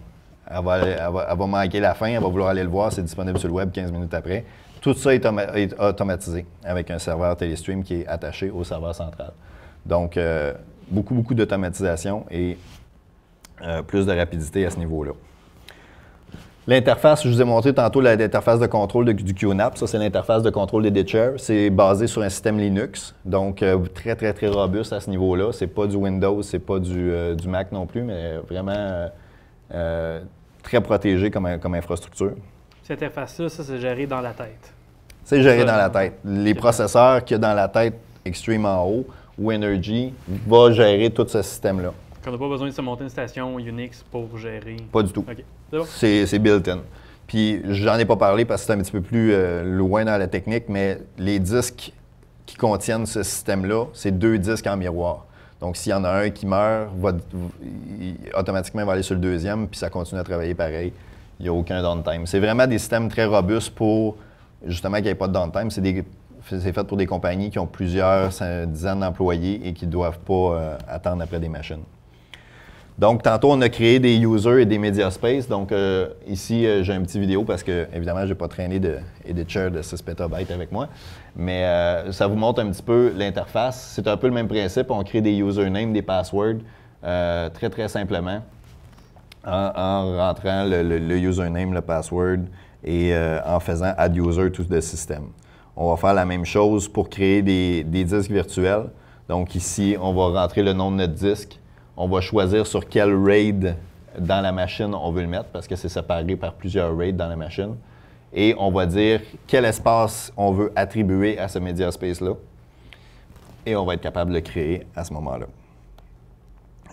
Elle va manquer la fin, elle va vouloir aller le voir, c'est disponible sur le web 15 minutes après. Tout ça est automatisé avec un serveur Telestream qui est attaché au serveur central. Donc, beaucoup d'automatisation et plus de rapidité à ce niveau-là. L'interface, je vous ai montré tantôt l'interface de contrôle du QNAP. Ça, c'est l'interface de contrôle des ditchers. C'est basé sur un système Linux, donc très robuste à ce niveau-là. C'est pas du Windows, c'est pas du Mac non plus, mais vraiment très protégé comme infrastructure. Cette interface-là, ça, c'est géré dans la tête. C'est géré dans la tête. Les processeurs qu'il y a dans la tête Extreme en haut, ou Energy, va gérer tout ce système-là. On n'a pas besoin de se monter une station Unix pour gérer? Pas du tout. OK. C'est bon? C'est built-in. Puis, j'en ai pas parlé parce que c'est un petit peu plus loin dans la technique, mais les disques qui contiennent ce système-là, c'est 2 disques en miroir. Donc, s'il y en a un qui meurt, automatiquement, il va aller sur le deuxième, puis ça continue à travailler pareil. Il n'y a aucun downtime. C'est vraiment des systèmes très robustes pour, justement, qu'il n'y ait pas de downtime. C'est fait pour des compagnies qui ont plusieurs dizaines d'employés et qui ne doivent pas attendre après des machines. Donc, tantôt, on a créé des users et des media space. Donc, ici, j'ai une petite vidéo parce que, évidemment, je n'ai pas traîné d'editor de 6 pétabytes avec moi. Mais ça vous montre un petit peu l'interface. C'est un peu le même principe. On crée des usernames, des passwords, très simplement, en rentrant le username, le password et en faisant add user to the system. On va faire la même chose pour créer des disques virtuels. Donc, ici, on va rentrer le nom de notre disque. On va choisir sur quel RAID dans la machine on veut le mettre parce que c'est séparé par plusieurs RAID dans la machine. Et on va dire quel espace on veut attribuer à ce media space-là. Et on va être capable de le créer à ce moment-là.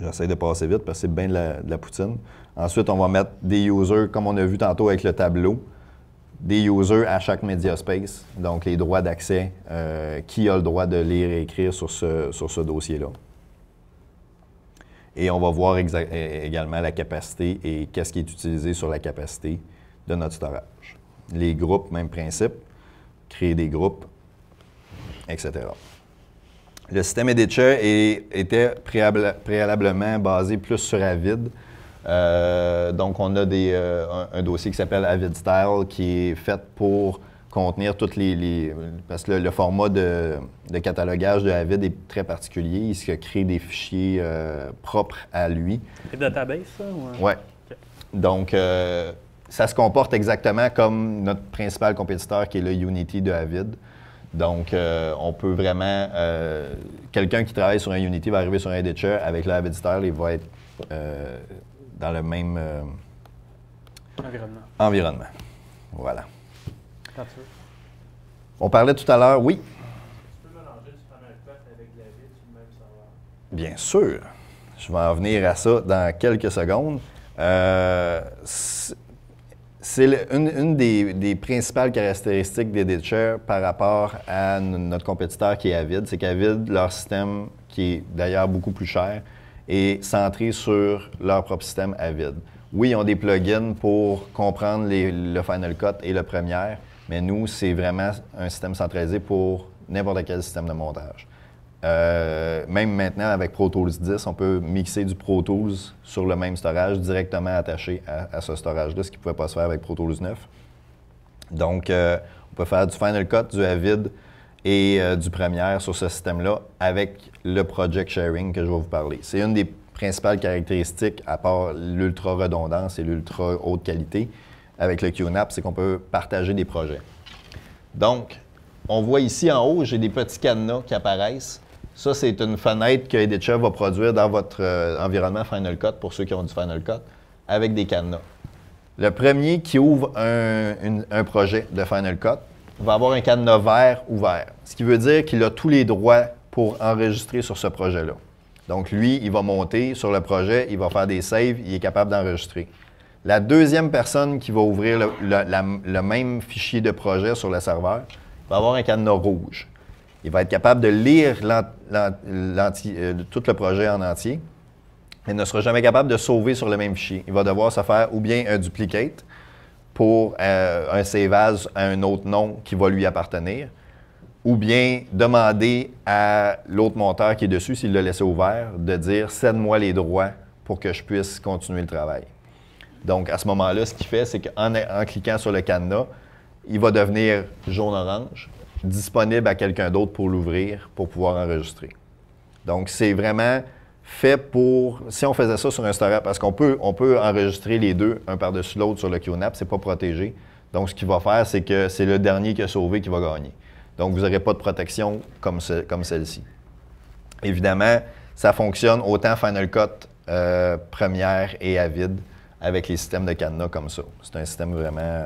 J'essaie de passer vite parce que c'est bien de la poutine. Ensuite, on va mettre des users, comme on a vu tantôt avec le tableau, des users à chaque media space. Donc, les droits d'accès, qui a le droit de lire et écrire sur ce dossier-là. Et on va voir également la capacité et qu'est-ce qui est utilisé sur la capacité de notre storage. Les groupes, même principe, créer des groupes, etc. Le système Editor était préalablement basé plus sur Avid. Donc, on a un dossier qui s'appelle Avid Style qui est fait pour contenir toutes parce que le format de catalogage de Avid est très particulier. Il se crée des fichiers propres à lui. C'est database, ça? Oui. Okay. Donc, ça se comporte exactement comme notre principal compétiteur qui est le Unity de Avid. Donc, on peut vraiment... quelqu'un qui travaille sur un Unity va arriver sur un Editor avec le Avid Style, il va être dans le même environnement. Voilà. Quand tu veux. On parlait tout à l'heure, oui? Tu peux mélanger du Final Cut avec l'Avid sur le même serveur. Bien sûr. Je vais en venir à ça dans quelques secondes. C'est une des principales caractéristiques d'Editor par rapport à notre compétiteur qui est Avid. C'est qu'Avid, leur système, qui est d'ailleurs beaucoup plus cher, est centré sur leur propre système Avid. Oui, ils ont des plugins pour comprendre le Final Cut et le Premiere, mais nous, c'est vraiment un système centralisé pour n'importe quel système de montage. Même maintenant, avec Pro Tools 10, on peut mixer du Pro Tools sur le même storage directement attaché à ce storage-là, ce qui ne pouvait pas se faire avec Pro Tools 9. Donc, on peut faire du Final Cut, du Avid et du Premiere sur ce système-là avec le Project Sharing que je vais vous parler. C'est une des principales caractéristiques, à part l'ultra redondance et l'ultra haute qualité, avec le QNAP, c'est qu'on peut partager des projets. Donc, on voit ici en haut, j'ai des petits cadenas qui apparaissent. Ça, c'est une fenêtre que Editor va produire dans votre environnement Final Cut, pour ceux qui ont du Final Cut, avec des cadenas. Le premier qui ouvre un projet de Final Cut va avoir un cadenas vert ouvert, ce qui veut dire qu'il a tous les droits pour enregistrer sur ce projet-là. Donc, lui, il va monter sur le projet, il va faire des saves, il est capable d'enregistrer. La deuxième personne qui va ouvrir le même fichier de projet sur le serveur va avoir un cadenas rouge. Il va être capable de lire tout le projet en entier, mais ne sera jamais capable de sauver sur le même fichier. Il va devoir se faire ou bien un duplicate pour un save as à un autre nom qui va lui appartenir, ou bien demander à l'autre monteur qui est dessus, s'il l'a laissé ouvert, de dire « cède-moi les droits pour que je puisse continuer le travail ». Donc, à ce moment-là, ce qu'il fait, c'est qu'en cliquant sur le cadenas, il va devenir jaune-orange, disponible à quelqu'un d'autre pour l'ouvrir, pour pouvoir enregistrer. Donc, c'est vraiment fait pour... Si on faisait ça sur un storage, parce qu'on peut enregistrer les deux, un par-dessus l'autre sur le QNAP, c'est pas protégé. Donc, ce qu'il va faire, c'est que c'est le dernier qui a sauvé qui va gagner. Donc, vous n'aurez pas de protection comme celle-ci. Évidemment, ça fonctionne autant Final Cut, Premiere et Avid avec les systèmes de cadenas comme ça. C'est un système vraiment...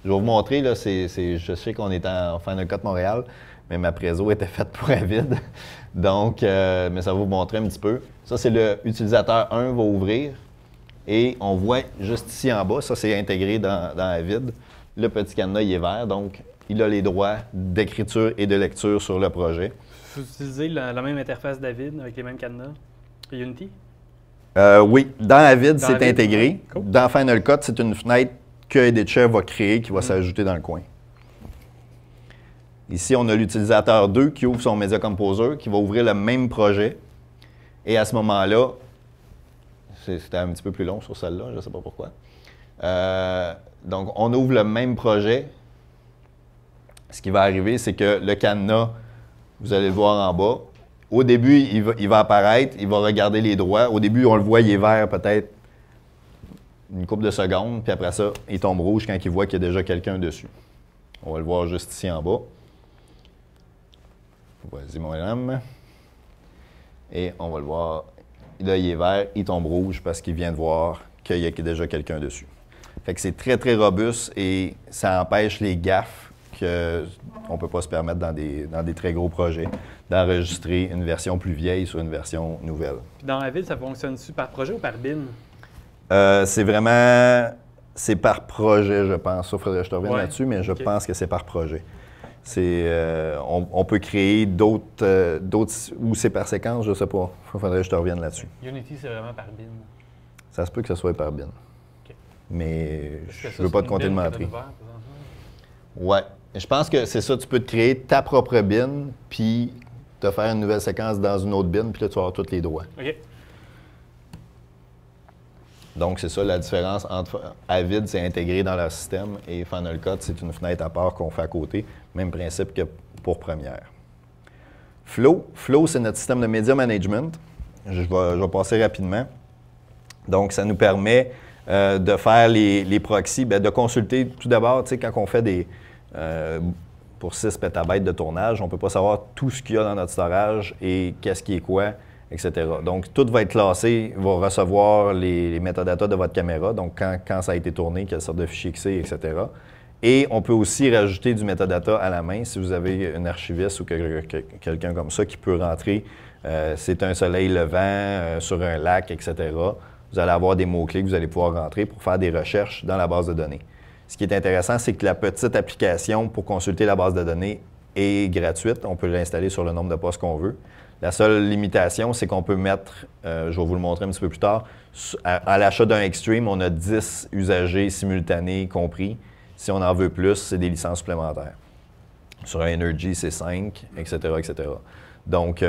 Je vais vous montrer, là, je sais qu'on est en Final Cut Montréal, mais ma préso était faite pour Avid. Donc, mais ça va vous montrer un petit peu. Ça, c'est le utilisateur 1 va ouvrir. Et on voit juste ici en bas, ça c'est intégré dans Avid. Le petit cadenas, il est vert, donc il a les droits d'écriture et de lecture sur le projet. Vous utilisez la même interface d'Avid avec les mêmes cadenas? Unity? Oui, dans Avid, c'est intégré. Ouais. Cool. Dans Final Cut, c'est une fenêtre que Editor va créer qui va s'ajouter dans le coin. Ici, on a l'utilisateur 2 qui ouvre son Media Composer, qui va ouvrir le même projet. Et à ce moment-là, c'était un petit peu plus long sur celle-là, je ne sais pas pourquoi. Donc, on ouvre le même projet. Ce qui va arriver, c'est que le cadenas, vous allez le voir en bas. Au début, il va apparaître, il va regarder les droits. Au début, on le voit, il est vert peut-être une couple de secondes, puis après ça, il tombe rouge quand il voit qu'il y a déjà quelqu'un dessus. On va le voir juste ici en bas. Vas-y, mon homme. Et on va le voir. Là, il est vert, il tombe rouge parce qu'il vient de voir qu'il y a déjà quelqu'un dessus. Fait que c'est très, très robuste et ça empêche les gaffes qu'on ne peut pas se permettre dans des très gros projets d'enregistrer une version plus vieille sur une version nouvelle. Puis dans Avid, ça fonctionne-tu par projet ou par bin? C'est par projet, je pense. Ça, il faudrait que je te revienne là-dessus, mais je pense que c'est par projet. On peut créer d'autres, ou c'est par séquence, je ne sais pas. Il faudrait que je te revienne là-dessus. Unity, c'est vraiment par bin. Ça se peut que ce soit par bin. Okay. Mais je ne veux pas te compter de mentir. Ouais. Je pense que c'est ça, tu peux te créer ta propre bin, puis te faire une nouvelle séquence dans une autre bin, puis là, tu vas avoir tous les droits. OK. Donc, c'est ça la différence entre Avid, c'est intégré dans leur système, et Final Cut, c'est une fenêtre à part qu'on fait à côté. Même principe que pour Premiere. Flow, c'est notre système de media management. Je vais passer rapidement. Donc, ça nous permet de faire les proxys, de consulter tout d'abord, tu sais, quand on fait pour 6 pétabytes de tournage. On ne peut pas savoir tout ce qu'il y a dans notre storage et qu'est-ce qui est quoi, etc. Donc, tout va être classé, va recevoir les métadatas de votre caméra, donc quand ça a été tourné, quelle sorte de fichier que c'est, etc. Et on peut aussi rajouter du métadata à la main si vous avez un archiviste ou quelqu'un comme ça qui peut rentrer. C'est un soleil levant sur un lac, etc. Vous allez avoir des mots-clés que vous allez pouvoir rentrer pour faire des recherches dans la base de données. Ce qui est intéressant, c'est que la petite application pour consulter la base de données est gratuite. On peut l'installer sur le nombre de postes qu'on veut. La seule limitation, c'est qu'on peut mettre, je vais vous le montrer un petit peu plus tard, à l'achat d'un Extreme, on a 10 usagers simultanés compris. Si on en veut plus, c'est des licences supplémentaires. Sur un Energy, c'est 5, etc., etc. Donc,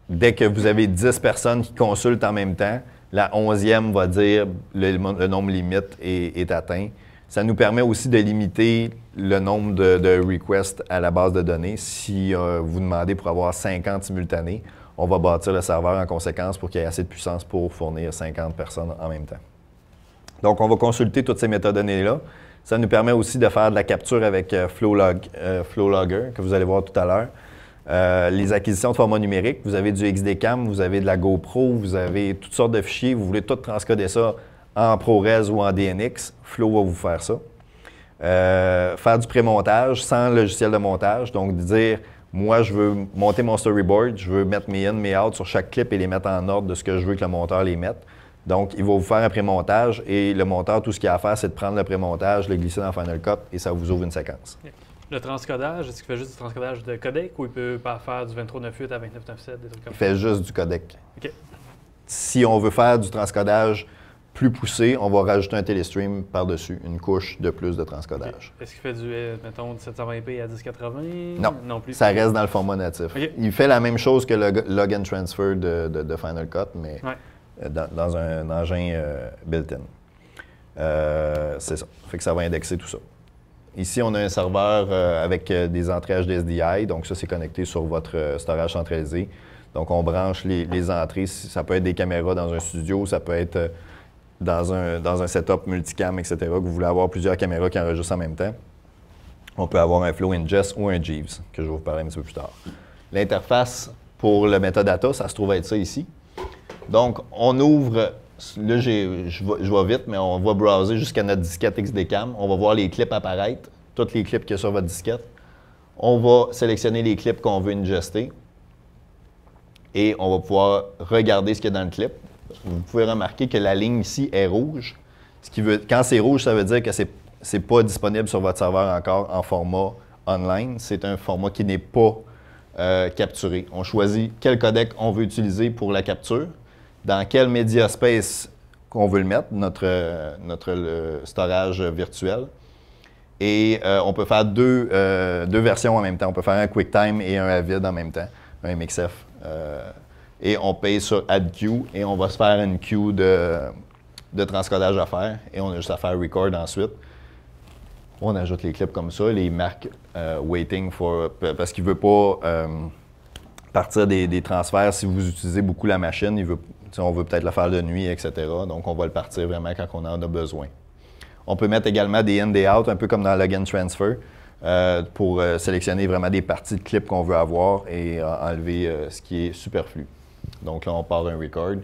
dès que vous avez 10 personnes qui consultent en même temps, la 11e va dire le nombre limite est atteint. Ça nous permet aussi de limiter le nombre de requests à la base de données. Si vous demandez pour avoir 50 simultanés, on va bâtir le serveur en conséquence pour qu'il y ait assez de puissance pour fournir 50 personnes en même temps. Donc, on va consulter toutes ces métadonnées-là. Ça nous permet aussi de faire de la capture avec Flowlogger, que vous allez voir tout à l'heure. Les acquisitions de format numérique, vous avez du XDCam, vous avez de la GoPro, vous avez toutes sortes de fichiers, vous voulez tout transcoder ça en ProRes ou en DNX, Flow va vous faire ça. Faire du pré-montage sans logiciel de montage, donc dire, moi je veux monter mon storyboard, je veux mettre mes in, mes out sur chaque clip et les mettre en ordre de ce que je veux que le monteur les mette. Donc, il va vous faire un pré-montage et le monteur, tout ce qu'il a à faire, c'est de prendre le pré-montage, le glisser dans Final Cut et ça vous ouvre une séquence. Le transcodage, est-ce qu'il fait juste du transcodage de codec ou il peut pas faire du 23.9.8 à 29.9.7, des trucs comme ça? Il fait juste du codec. OK. Si on veut faire du transcodage plus poussé, on va rajouter un Telestream par-dessus, une couche de plus de transcodage. Okay. Est-ce qu'il fait du, mettons, 720p à 1080? Non, plus. Ça reste dans le format natif. Okay. Il fait la même chose que le Log and Transfer de Final Cut, mais dans un engin built-in. C'est ça. Fait que ça va indexer tout ça. Ici, on a un serveur avec des entrées HDSDI, donc ça, c'est connecté sur votre storage centralisé. Donc, on branche les entrées. Ça peut être des caméras dans un studio, ça peut être dans un setup multicam, etc., que vous voulez avoir plusieurs caméras qui enregistrent en même temps. On peut avoir un Flow Ingest ou un Jeeves, que je vais vous parler un petit peu plus tard. L'interface pour le metadata, ça se trouve être ça ici. Donc, on ouvre, là, je vais vite, mais on va browser jusqu'à notre disquette XDCam. On va voir les clips apparaître, tous les clips qu'il y a sur votre disquette. On va sélectionner les clips qu'on veut ingester et on va pouvoir regarder ce qu'il y a dans le clip. Vous pouvez remarquer que la ligne ici est rouge. Quand c'est rouge, ça veut dire que ce n'est pas disponible sur votre serveur encore en format online. C'est un format qui n'est pas capturé. On choisit quel codec on veut utiliser pour la capture, dans quel media space qu'on veut le mettre, notre storage virtuel. Et on peut faire deux versions en même temps. On peut faire un QuickTime et un Avid en même temps, un MXF. Et on paye sur Add Queue et on va se faire une queue de transcodage à faire. Et on a juste à faire Record ensuite. On ajoute les clips comme ça, les marques Waiting for, parce qu'il ne veut pas partir des transferts si vous utilisez beaucoup la machine. On veut peut-être le faire de nuit, etc. Donc, on va le partir vraiment quand on en a besoin. On peut mettre également des in, des out, un peu comme dans Log and Transfer, pour sélectionner vraiment des parties de clips qu'on veut avoir et enlever ce qui est superflu. Donc là, on part un record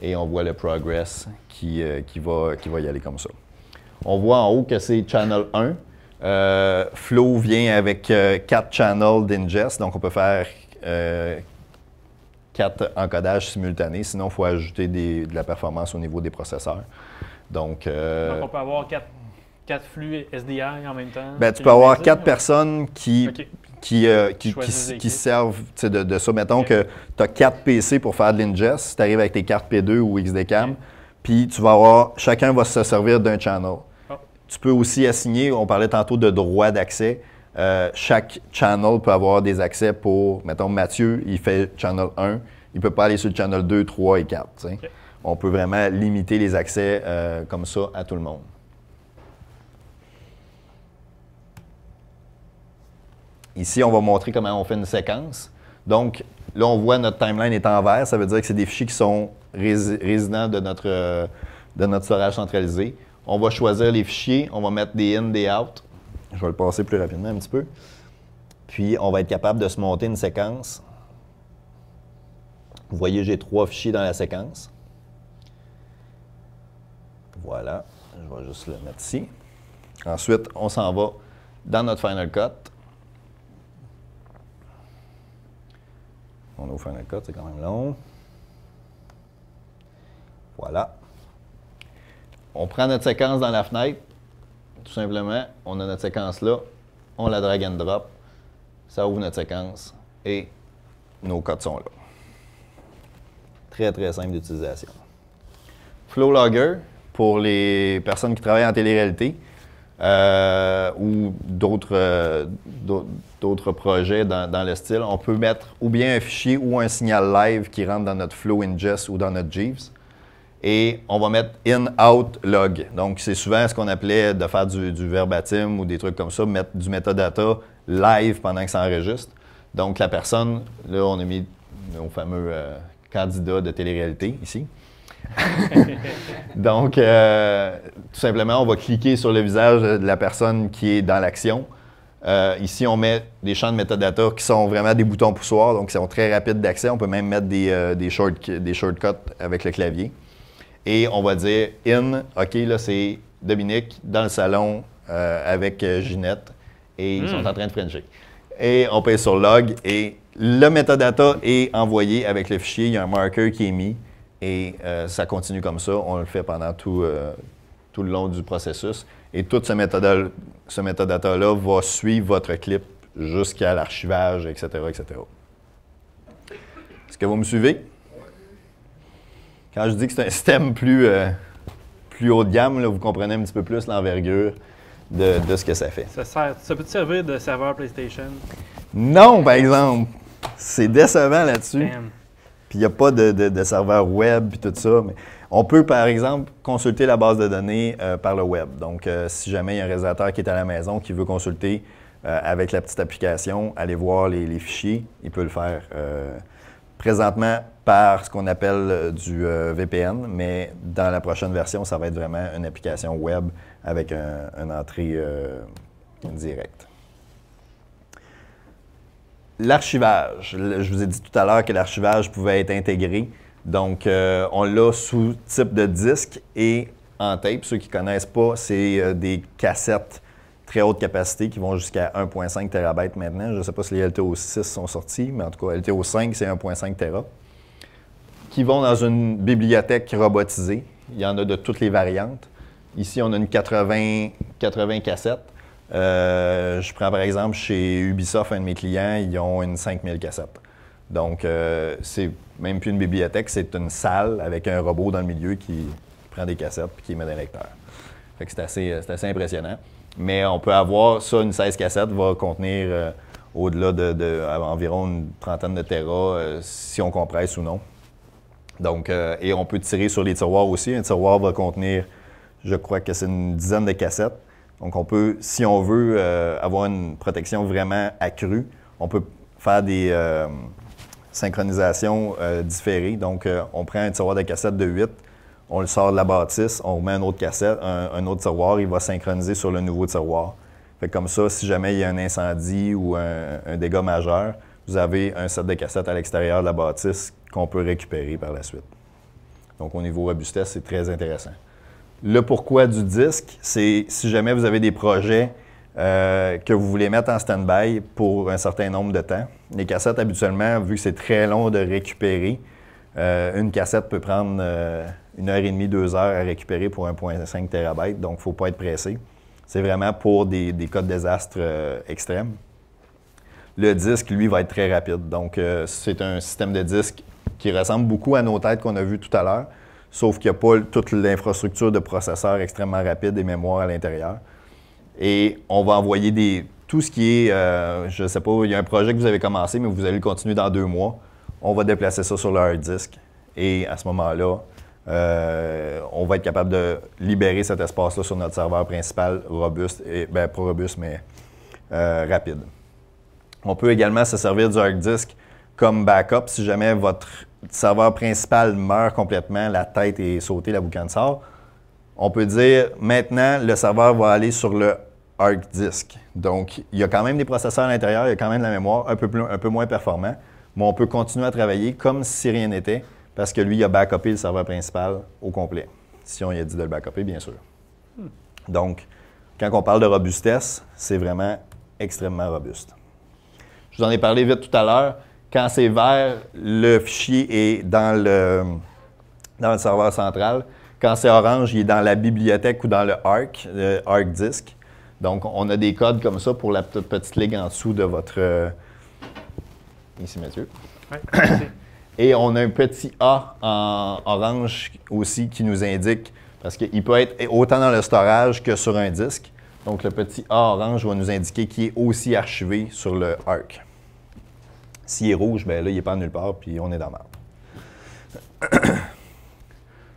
et on voit le progress qui va y aller comme ça. On voit en haut que c'est Channel 1. Flow vient avec 4 channels d'ingest, donc on peut faire 4 encodages simultanés, sinon il faut ajouter de la performance au niveau des processeurs. Donc on peut avoir 4 flux SDI en même temps? Bien, tu peux avoir 4 personnes qui servent de ça. Mettons que tu as 4 PC pour faire de l'ingest, tu arrives avec tes cartes P2 ou XDCam, puis tu vas avoir, chacun va se servir d'un channel. Tu peux aussi assigner, on parlait tantôt de droit d'accès, chaque channel peut avoir des accès pour, mettons, Mathieu, il fait channel 1, il ne peut pas aller sur le channel 2, 3 et 4. On peut vraiment limiter les accès comme ça à tout le monde. Ici, on va montrer comment on fait une séquence. Donc, là, on voit notre timeline est en vert. Ça veut dire que c'est des fichiers qui sont résidents de notre storage centralisé. On va choisir les fichiers. On va mettre des in, des out. Je vais le passer plus rapidement un petit peu. Puis, on va être capable de se monter une séquence. Vous voyez, j'ai 3 fichiers dans la séquence. Voilà. Je vais juste le mettre ici. Ensuite, on s'en va dans notre Final Cut. On est au Final Cut, c'est quand même long. Voilà. On prend notre séquence dans la fenêtre. Tout simplement, on a notre séquence là. On la drag and drop. Ça ouvre notre séquence et nos codes sont là. Très, très simple d'utilisation. Flow Logger, pour les personnes qui travaillent en télé-réalité ou d'autres projets dans le style, on peut mettre ou bien un fichier ou un signal live qui rentre dans notre Flow Ingest ou dans notre Jeeves. Et on va mettre in-out log. Donc, c'est souvent ce qu'on appelait de faire du verbatim ou des trucs comme ça, mettre du metadata live pendant que ça enregistre. Donc, la personne, là, on a mis nos fameux candidats de télé-réalité ici. Donc, tout simplement, on va cliquer sur le visage de la personne qui est dans l'action. Ici, on met des champs de metadata qui sont vraiment des boutons poussoirs, donc ils sont très rapides d'accès. On peut même mettre des shortcuts avec le clavier. Et on va dire in, OK, là, c'est Dominique dans le salon avec Ginette et ils sont en train de frencher. Et on paye sur log et le metadata est envoyé avec le fichier. Il y a un marker qui est mis et ça continue comme ça. On le fait pendant tout le long du processus. Et tout ce metadata-là va suivre votre clip jusqu'à l'archivage, etc., etc. Est-ce que vous me suivez? Quand je dis que c'est un système plus haut de gamme, là, vous comprenez un petit peu plus l'envergure de ce que ça fait. Ça peut te servir de serveur PlayStation? Non, par exemple. C'est décevant là-dessus. Puis il n'y a pas de serveur web et tout ça. Mais on peut, par exemple, consulter la base de données par le web. Donc, si jamais il y a un réalisateur qui est à la maison qui veut consulter avec la petite application, aller voir les fichiers, il peut le faire présentement par ce qu'on appelle du VPN, mais dans la prochaine version, ça va être vraiment une application web avec une entrée directe. L'archivage. Je vous ai dit tout à l'heure que l'archivage pouvait être intégré. Donc, on l'a sous type de disque et en tape. Ceux qui ne connaissent pas, c'est des cassettes très haute capacité qui vont jusqu'à 1.5 TB maintenant. Je ne sais pas si les LTO 6 sont sortis, mais en tout cas, LTO 5, c'est 1.5 TB. Qui vont dans une bibliothèque robotisée. Il y en a de toutes les variantes. Ici, on a une 80 cassettes. Je prends par exemple chez Ubisoft, un de mes clients, ils ont une 5000 cassettes. Donc, c'est même plus une bibliothèque, c'est une salle avec un robot dans le milieu qui prend des cassettes et qui met des lecteurs. Fait que c'est assez impressionnant. Mais on peut avoir ça, une 16 cassettes va contenir au-delà environ une trentaine de téras si on compresse ou non. Donc, et on peut tirer sur les tiroirs aussi. Un tiroir va contenir, je crois que c'est une dizaine de cassettes. Donc, on peut, si on veut avoir une protection vraiment accrue, on peut faire des synchronisations différées. Donc, on prend un tiroir de cassette de 8, on le sort de la bâtisse, on remet une autre cassette, un autre tiroir, il va synchroniser sur le nouveau tiroir. Fait que comme ça, si jamais il y a un incendie ou un dégât majeur, vous avez un set de cassettes à l'extérieur de la bâtisse qu'on peut récupérer par la suite. Donc, au niveau robustesse, c'est très intéressant. Le pourquoi du disque, c'est si jamais vous avez des projets que vous voulez mettre en stand-by pour un certain nombre de temps. Les cassettes, habituellement, vu que c'est très long de récupérer, une cassette peut prendre 1h30, 2 heures à récupérer pour 1.5 TB, donc il ne faut pas être pressé. C'est vraiment pour des cas de désastre extrêmes. Le disque, lui, va être très rapide. Donc, c'est un système de disque qui ressemble beaucoup à nos têtes qu'on a vues tout à l'heure, sauf qu'il n'y a pas toute l'infrastructure de processeurs extrêmement rapides et mémoire à l'intérieur. Et on va envoyer tout ce qui est, je ne sais pas, il y a un projet que vous avez commencé, mais vous allez le continuer dans 2 mois. On va déplacer ça sur le hard disk. Et à ce moment-là, on va être capable de libérer cet espace-là sur notre serveur principal robuste, et pas robuste, mais rapide. On peut également se servir du hard disk comme backup si jamais votre serveur principal meurt complètement, la tête est sautée, la boucane sort. On peut dire maintenant, le serveur va aller sur le Arc Disk. Donc, il y a quand même des processeurs à l'intérieur, il y a quand même de la mémoire, un peu moins performant, mais on peut continuer à travailler comme si rien n'était, parce que lui, il a backupé le serveur principal au complet. Si on lui a dit de le backupper, bien sûr. Donc, quand on parle de robustesse, c'est vraiment extrêmement robuste. Je vous en ai parlé vite tout à l'heure. Quand c'est vert, le fichier est dans le serveur central. Quand c'est orange, il est dans la bibliothèque ou dans le Arc Disk. Donc, on a des codes comme ça pour la petite ligne en dessous de votre... Ici, Mathieu. Oui, et on a un petit A en orange aussi qui nous indique, parce qu'il peut être autant dans le storage que sur un disque. Donc, le petit A orange va nous indiquer qu'il est aussi archivé sur le Arc. S'il est rouge, bien là, il n'est pas nulle part, puis on est dans la merde.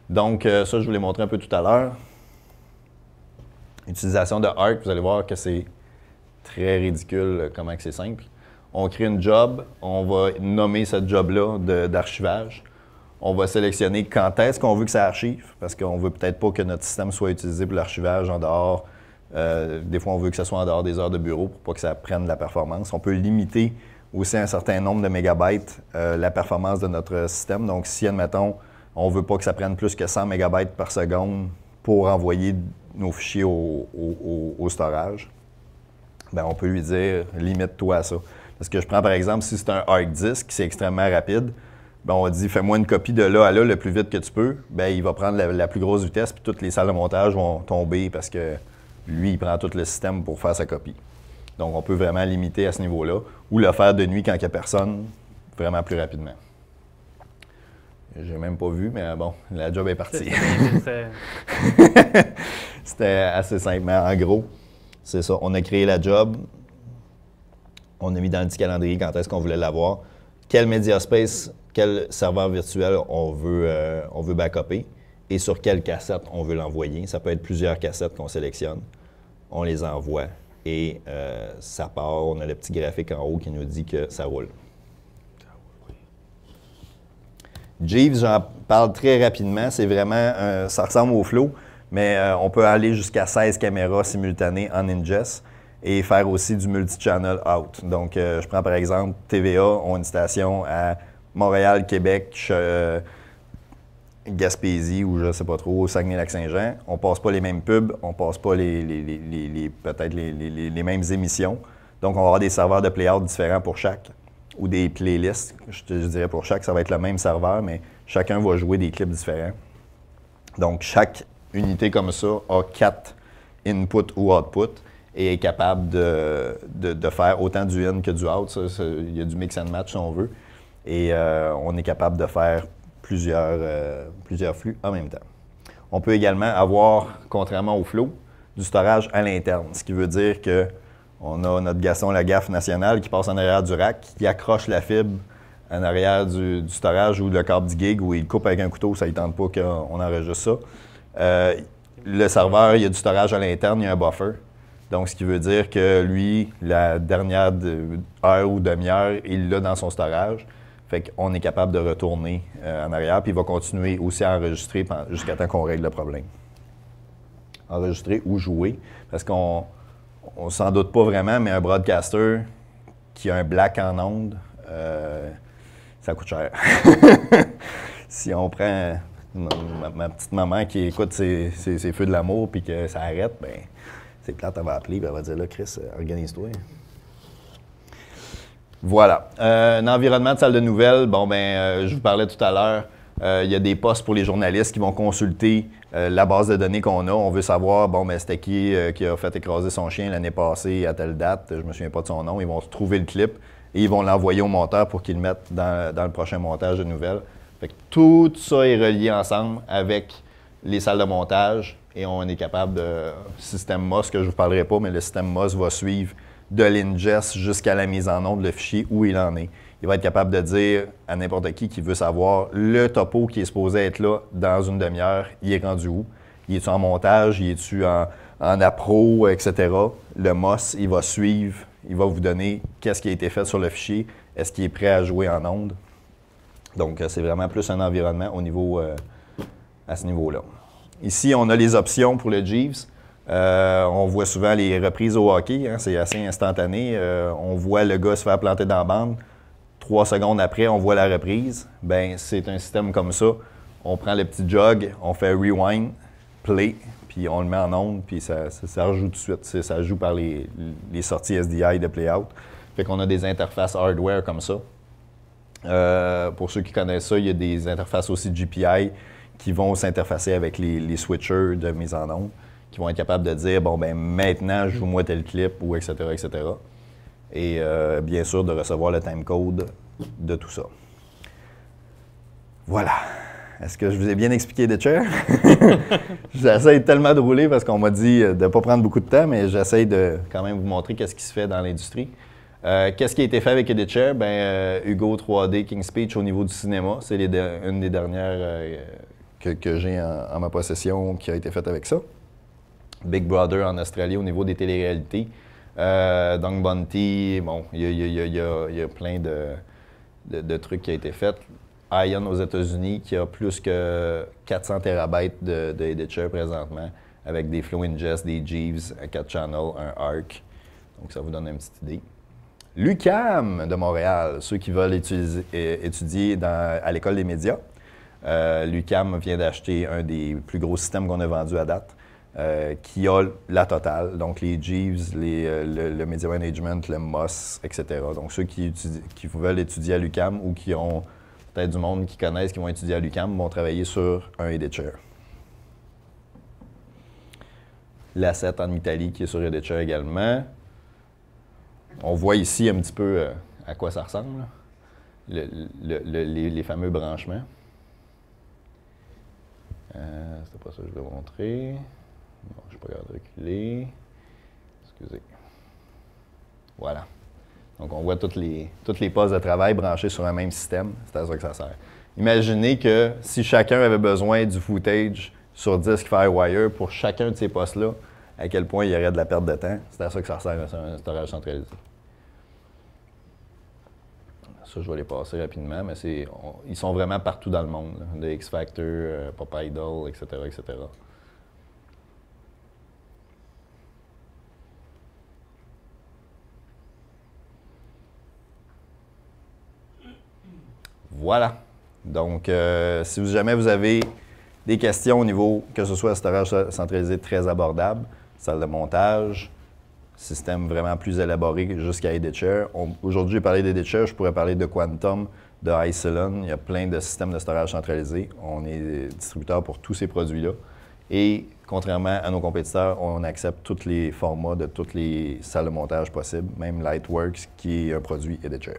Donc, ça, je vous l'ai montré un peu tout à l'heure. Utilisation de Arc, vous allez voir que c'est très ridicule comment c'est simple. On crée une job, on va nommer cette job-là d'archivage. On va sélectionner quand est-ce qu'on veut que ça archive, parce qu'on ne veut peut-être pas que notre système soit utilisé pour l'archivage en dehors. Des fois, on veut que ce soit en dehors des heures de bureau pour pas que ça prenne de la performance. On peut limiter aussi un certain nombre de mégabytes la performance de notre système. Donc, si, admettons, on ne veut pas que ça prenne plus que 100 mégabytes par seconde pour envoyer nos fichiers au storage, bien, on peut lui dire « limite-toi à ça ». Parce que je prends par exemple, si c'est un Arc Disk, c'est extrêmement rapide, bien, on dit « fais-moi une copie de là à là le plus vite que tu peux », bien, il va prendre la plus grosse vitesse, puis toutes les salles de montage vont tomber parce que lui, il prend tout le système pour faire sa copie. Donc, on peut vraiment limiter à ce niveau-là, ou le faire de nuit quand il n'y a personne, vraiment plus rapidement. J'ai même pas vu, mais bon, la job est partie. C'était assez simple, mais en gros, c'est ça. On a créé la job, on a mis dans le petit calendrier quand est-ce qu'on voulait l'avoir, quel media space, quel serveur virtuel on veut backuper et sur quelle cassette on veut l'envoyer. Ça peut être plusieurs cassettes qu'on sélectionne, on les envoie et ça part. On a le petit graphique en haut qui nous dit que ça roule. Jeeves, j'en parle très rapidement. C'est vraiment, ça ressemble au Flow, mais on peut aller jusqu'à 16 caméras simultanées en ingest et faire aussi du multi-channel out. Donc, je prends par exemple TVA, on a une station à Montréal, Québec, Gaspésie ou je ne sais pas trop, Saguenay-Lac-Saint-Jean. On ne passe pas les mêmes pubs, on ne passe pas peut-être les mêmes émissions. Donc, on va avoir des serveurs de play-out différents pour chaque, ou des playlists, je dirais pour chaque, ça va être le même serveur, mais chacun va jouer des clips différents. Donc, chaque unité comme ça a 4 inputs ou outputs et est capable de faire autant du in que du out. Il y a du mix and match si on veut. Et on est capable de faire plusieurs flux en même temps. On peut également avoir, contrairement au Flow, du storage à l'interne, ce qui veut dire que on a notre Gaston Lagaffe national qui passe en arrière du rack, qui accroche la fibre en arrière du storage ou le câble du gig où il coupe avec un couteau, ça ne tente pas qu'on enregistre ça. Le serveur, il y a du storage à l'interne, il y a un buffer. Donc, ce qui veut dire que lui, la dernière heure ou demi-heure, il l'a dans son storage. Fait qu'on est capable de retourner en arrière, puis il va continuer aussi à enregistrer jusqu'à temps qu'on règle le problème. Enregistrer ou jouer, parce qu'on ne s'en doute pas vraiment, mais un broadcaster qui a un black en onde, ça coûte cher. Si on prend ma petite maman qui écoute ses feux de l'amour puis que ça arrête, bien, c'est plate, elle va appeler et elle va dire là, Chris, organise-toi. Voilà. Un environnement de salle de nouvelles, bon, ben, je vous parlais tout à l'heure, il y a des postes pour les journalistes qui vont consulter la base de données qu'on a. On veut savoir, bon, ben, c'était qui a fait écraser son chien l'année passée à telle date, je ne me souviens pas de son nom. Ils vont trouver le clip et ils vont l'envoyer au monteur pour qu'il le mette dans le prochain montage de nouvelles. Fait que tout ça est relié ensemble avec les salles de montage et on est capable de... Système MOS, que je ne vous parlerai pas, mais le système MOS va suivre de l'ingest jusqu'à la mise en onde de le fichier où il en est. Il va être capable de dire à n'importe qui veut savoir le topo qui est supposé être là dans une demi-heure, il est rendu où? Il est-tu en montage? Il est-tu en appro, etc. Le MOS, il va suivre, il va vous donner qu'est-ce qui a été fait sur le fichier, est-ce qu'il est prêt à jouer en onde. Donc, c'est vraiment plus un environnement au niveau, à ce niveau-là. Ici, on a les options pour le Jeeves. On voit souvent les reprises au hockey, hein, c'est assez instantané. On voit le gars se faire planter dans la bande. 3 secondes après, on voit la reprise. Ben, c'est un système comme ça. On prend le petit jog, on fait rewind, play, puis on le met en onde, puis ça rejoue tout de suite. Ça joue par les sorties SDI de play-out. Fait qu'on a des interfaces hardware comme ça. Pour ceux qui connaissent ça, il y a des interfaces aussi GPI qui vont s'interfacer avec les switchers de mise en onde, qui vont être capables de dire, bon, ben maintenant, joue-moi tel clip, ou etc., etc. Et bien sûr, de recevoir le timecode de tout ça. Voilà. Est-ce que je vous ai bien expliqué Ditcher? J'essaie tellement de rouler parce qu'on m'a dit de ne pas prendre beaucoup de temps, mais j'essaie de quand même vous montrer qu'est-ce qui se fait dans l'industrie. Qu'est-ce qui a été fait avec Ditcher? Hugo 3D King Speech au niveau du cinéma, c'est une des dernières que j'ai en ma possession qui a été faite avec ça. Big Brother en Australie au niveau des téléréalités. Dong Bounty, bon, il y a plein de trucs qui ont été faits. Ion aux États-Unis qui a plus que 400 TB de Ditcher présentement avec des Flow Ingest, des Jeeves, un 4-channel, un ARC. Donc ça vous donne une petite idée. L'UQAM de Montréal, ceux qui veulent étudier à l'École des médias. L'UQAM vient d'acheter un des plus gros systèmes qu'on a vendu à date, qui a la totale, donc les Jeeves, le Media Management, le MOS, etc. Donc ceux qui veulent étudier à l'UQAM ou qui ont peut-être du monde qui connaissent, qui vont étudier à l'UQAM, vont travailler sur un Editcher. L'asset en Italie qui est sur Editcher également. On voit ici un petit peu à quoi ça ressemble, les fameux branchements. C'était pas ça que je voulais montrer. Bon, je ne suis pas capable de reculer. Excusez. Voilà. Donc, on voit toutes les postes de travail branchés sur un même système. C'est à ça que ça sert. Imaginez que si chacun avait besoin du footage sur disque Firewire pour chacun de ces postes-là, à quel point il y aurait de la perte de temps. C'est à ça que ça sert un storage centralisé. Ça, je vais les passer rapidement, mais ils sont vraiment partout dans le monde. Là. De X-Factor, Pop Idol, etc., etc. Voilà. Donc, si jamais vous avez des questions au niveau, que ce soit storage centralisé très abordable, salle de montage, système vraiment plus élaboré jusqu'à Editcher. Aujourd'hui, j'ai parlé d'Editcher, je pourrais parler de Quantum, de Isilon. Il y a plein de systèmes de storage centralisé. On est distributeur pour tous ces produits-là. Et contrairement à nos compétiteurs, on accepte tous les formats de toutes les salles de montage possibles, même Lightworks, qui est un produit Editcher.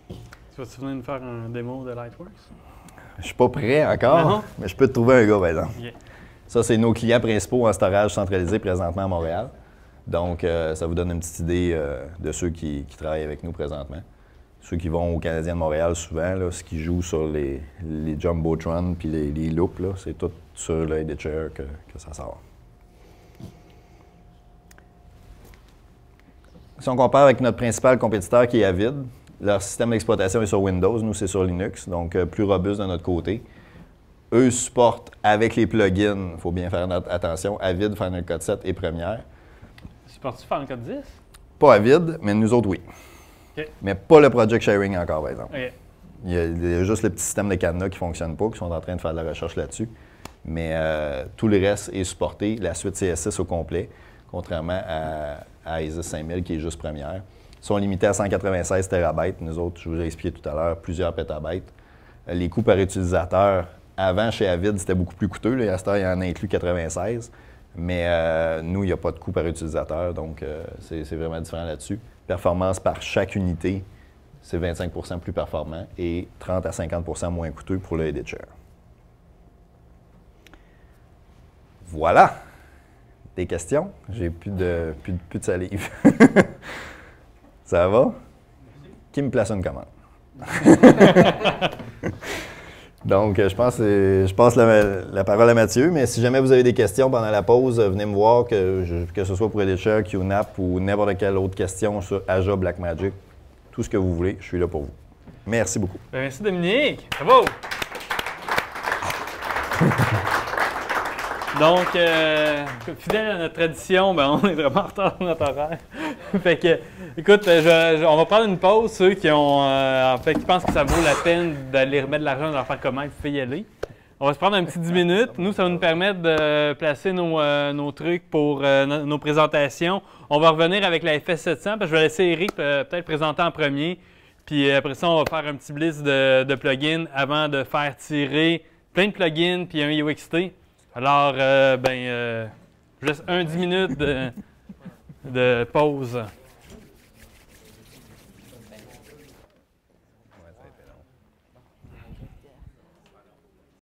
Tu vas-tu venir nous faire un démo de Lightworks? Je suis pas prêt encore, mais je peux te trouver un gars, par exemple. Yeah. Ça, c'est nos clients principaux en storage centralisé présentement à Montréal. Donc, ça vous donne une petite idée de ceux qui travaillent avec nous présentement. Ceux qui vont au Canadien de Montréal, souvent, là, ce qui joue sur les Jumbotron puis les loops, là, c'est tout sur le Editcher que ça sort. Si on compare avec notre principal compétiteur qui est Avid, leur système d'exploitation est sur Windows, nous c'est sur Linux, donc plus robuste de notre côté. Eux supportent avec les plugins, il faut bien faire attention, Avid, Final Cut 7 et Premiere. Supportes-tu Final Cut 10? Pas Avid, mais nous autres, oui. Okay. Mais pas le Project Sharing encore, par exemple. Okay. Il y a juste le petit système de cadenas qui ne fonctionne pas, qui sont en train de faire de la recherche là-dessus. Mais tout le reste est supporté, la suite CS6 au complet, contrairement à ISIS 5000 qui est juste Premiere. Ils sont limités à 196 TB. Nous autres, je vous ai expliqué tout à l'heure, plusieurs pétabytes. Les coûts par utilisateur, avant chez Avid, c'était beaucoup plus coûteux. Là, à cette heure, il y en inclut 96. Mais nous, il n'y a pas de coût par utilisateur, donc c'est vraiment différent là-dessus. Performance par chaque unité, c'est 25% plus performant et 30 à 50% moins coûteux pour le Editcher. Voilà! Des questions? J'ai plus de salive. Ça va? Qui me place une commande? Donc, je passe la parole à Mathieu, mais si jamais vous avez des questions pendant la pause, venez me voir, que ce soit pour Editcher, QNAP ou n'importe quelle autre question sur Aja, Blackmagic, tout ce que vous voulez, je suis là pour vous. Merci beaucoup. Ben, merci Dominique, bravo! Donc, fidèle à notre tradition, ben, on est vraiment en retard dans notre horaire. Fait que, écoute, on va prendre une pause. Ceux qui ont, en fait, qui pensent que ça vaut la peine d'aller remettre de l'argent dans leur faire comment, vous pouvez y aller. On va se prendre un petit 10 minutes. Nous, ça va nous permettre de placer nos trucs pour nos présentations. On va revenir avec la FS700, parce que je vais laisser Eric peut-être présenter en premier. Puis après ça, on va faire un petit blitz de plugins avant de faire tirer plein de plugins puis un UXT. Alors, je laisse 10 minutes de pause.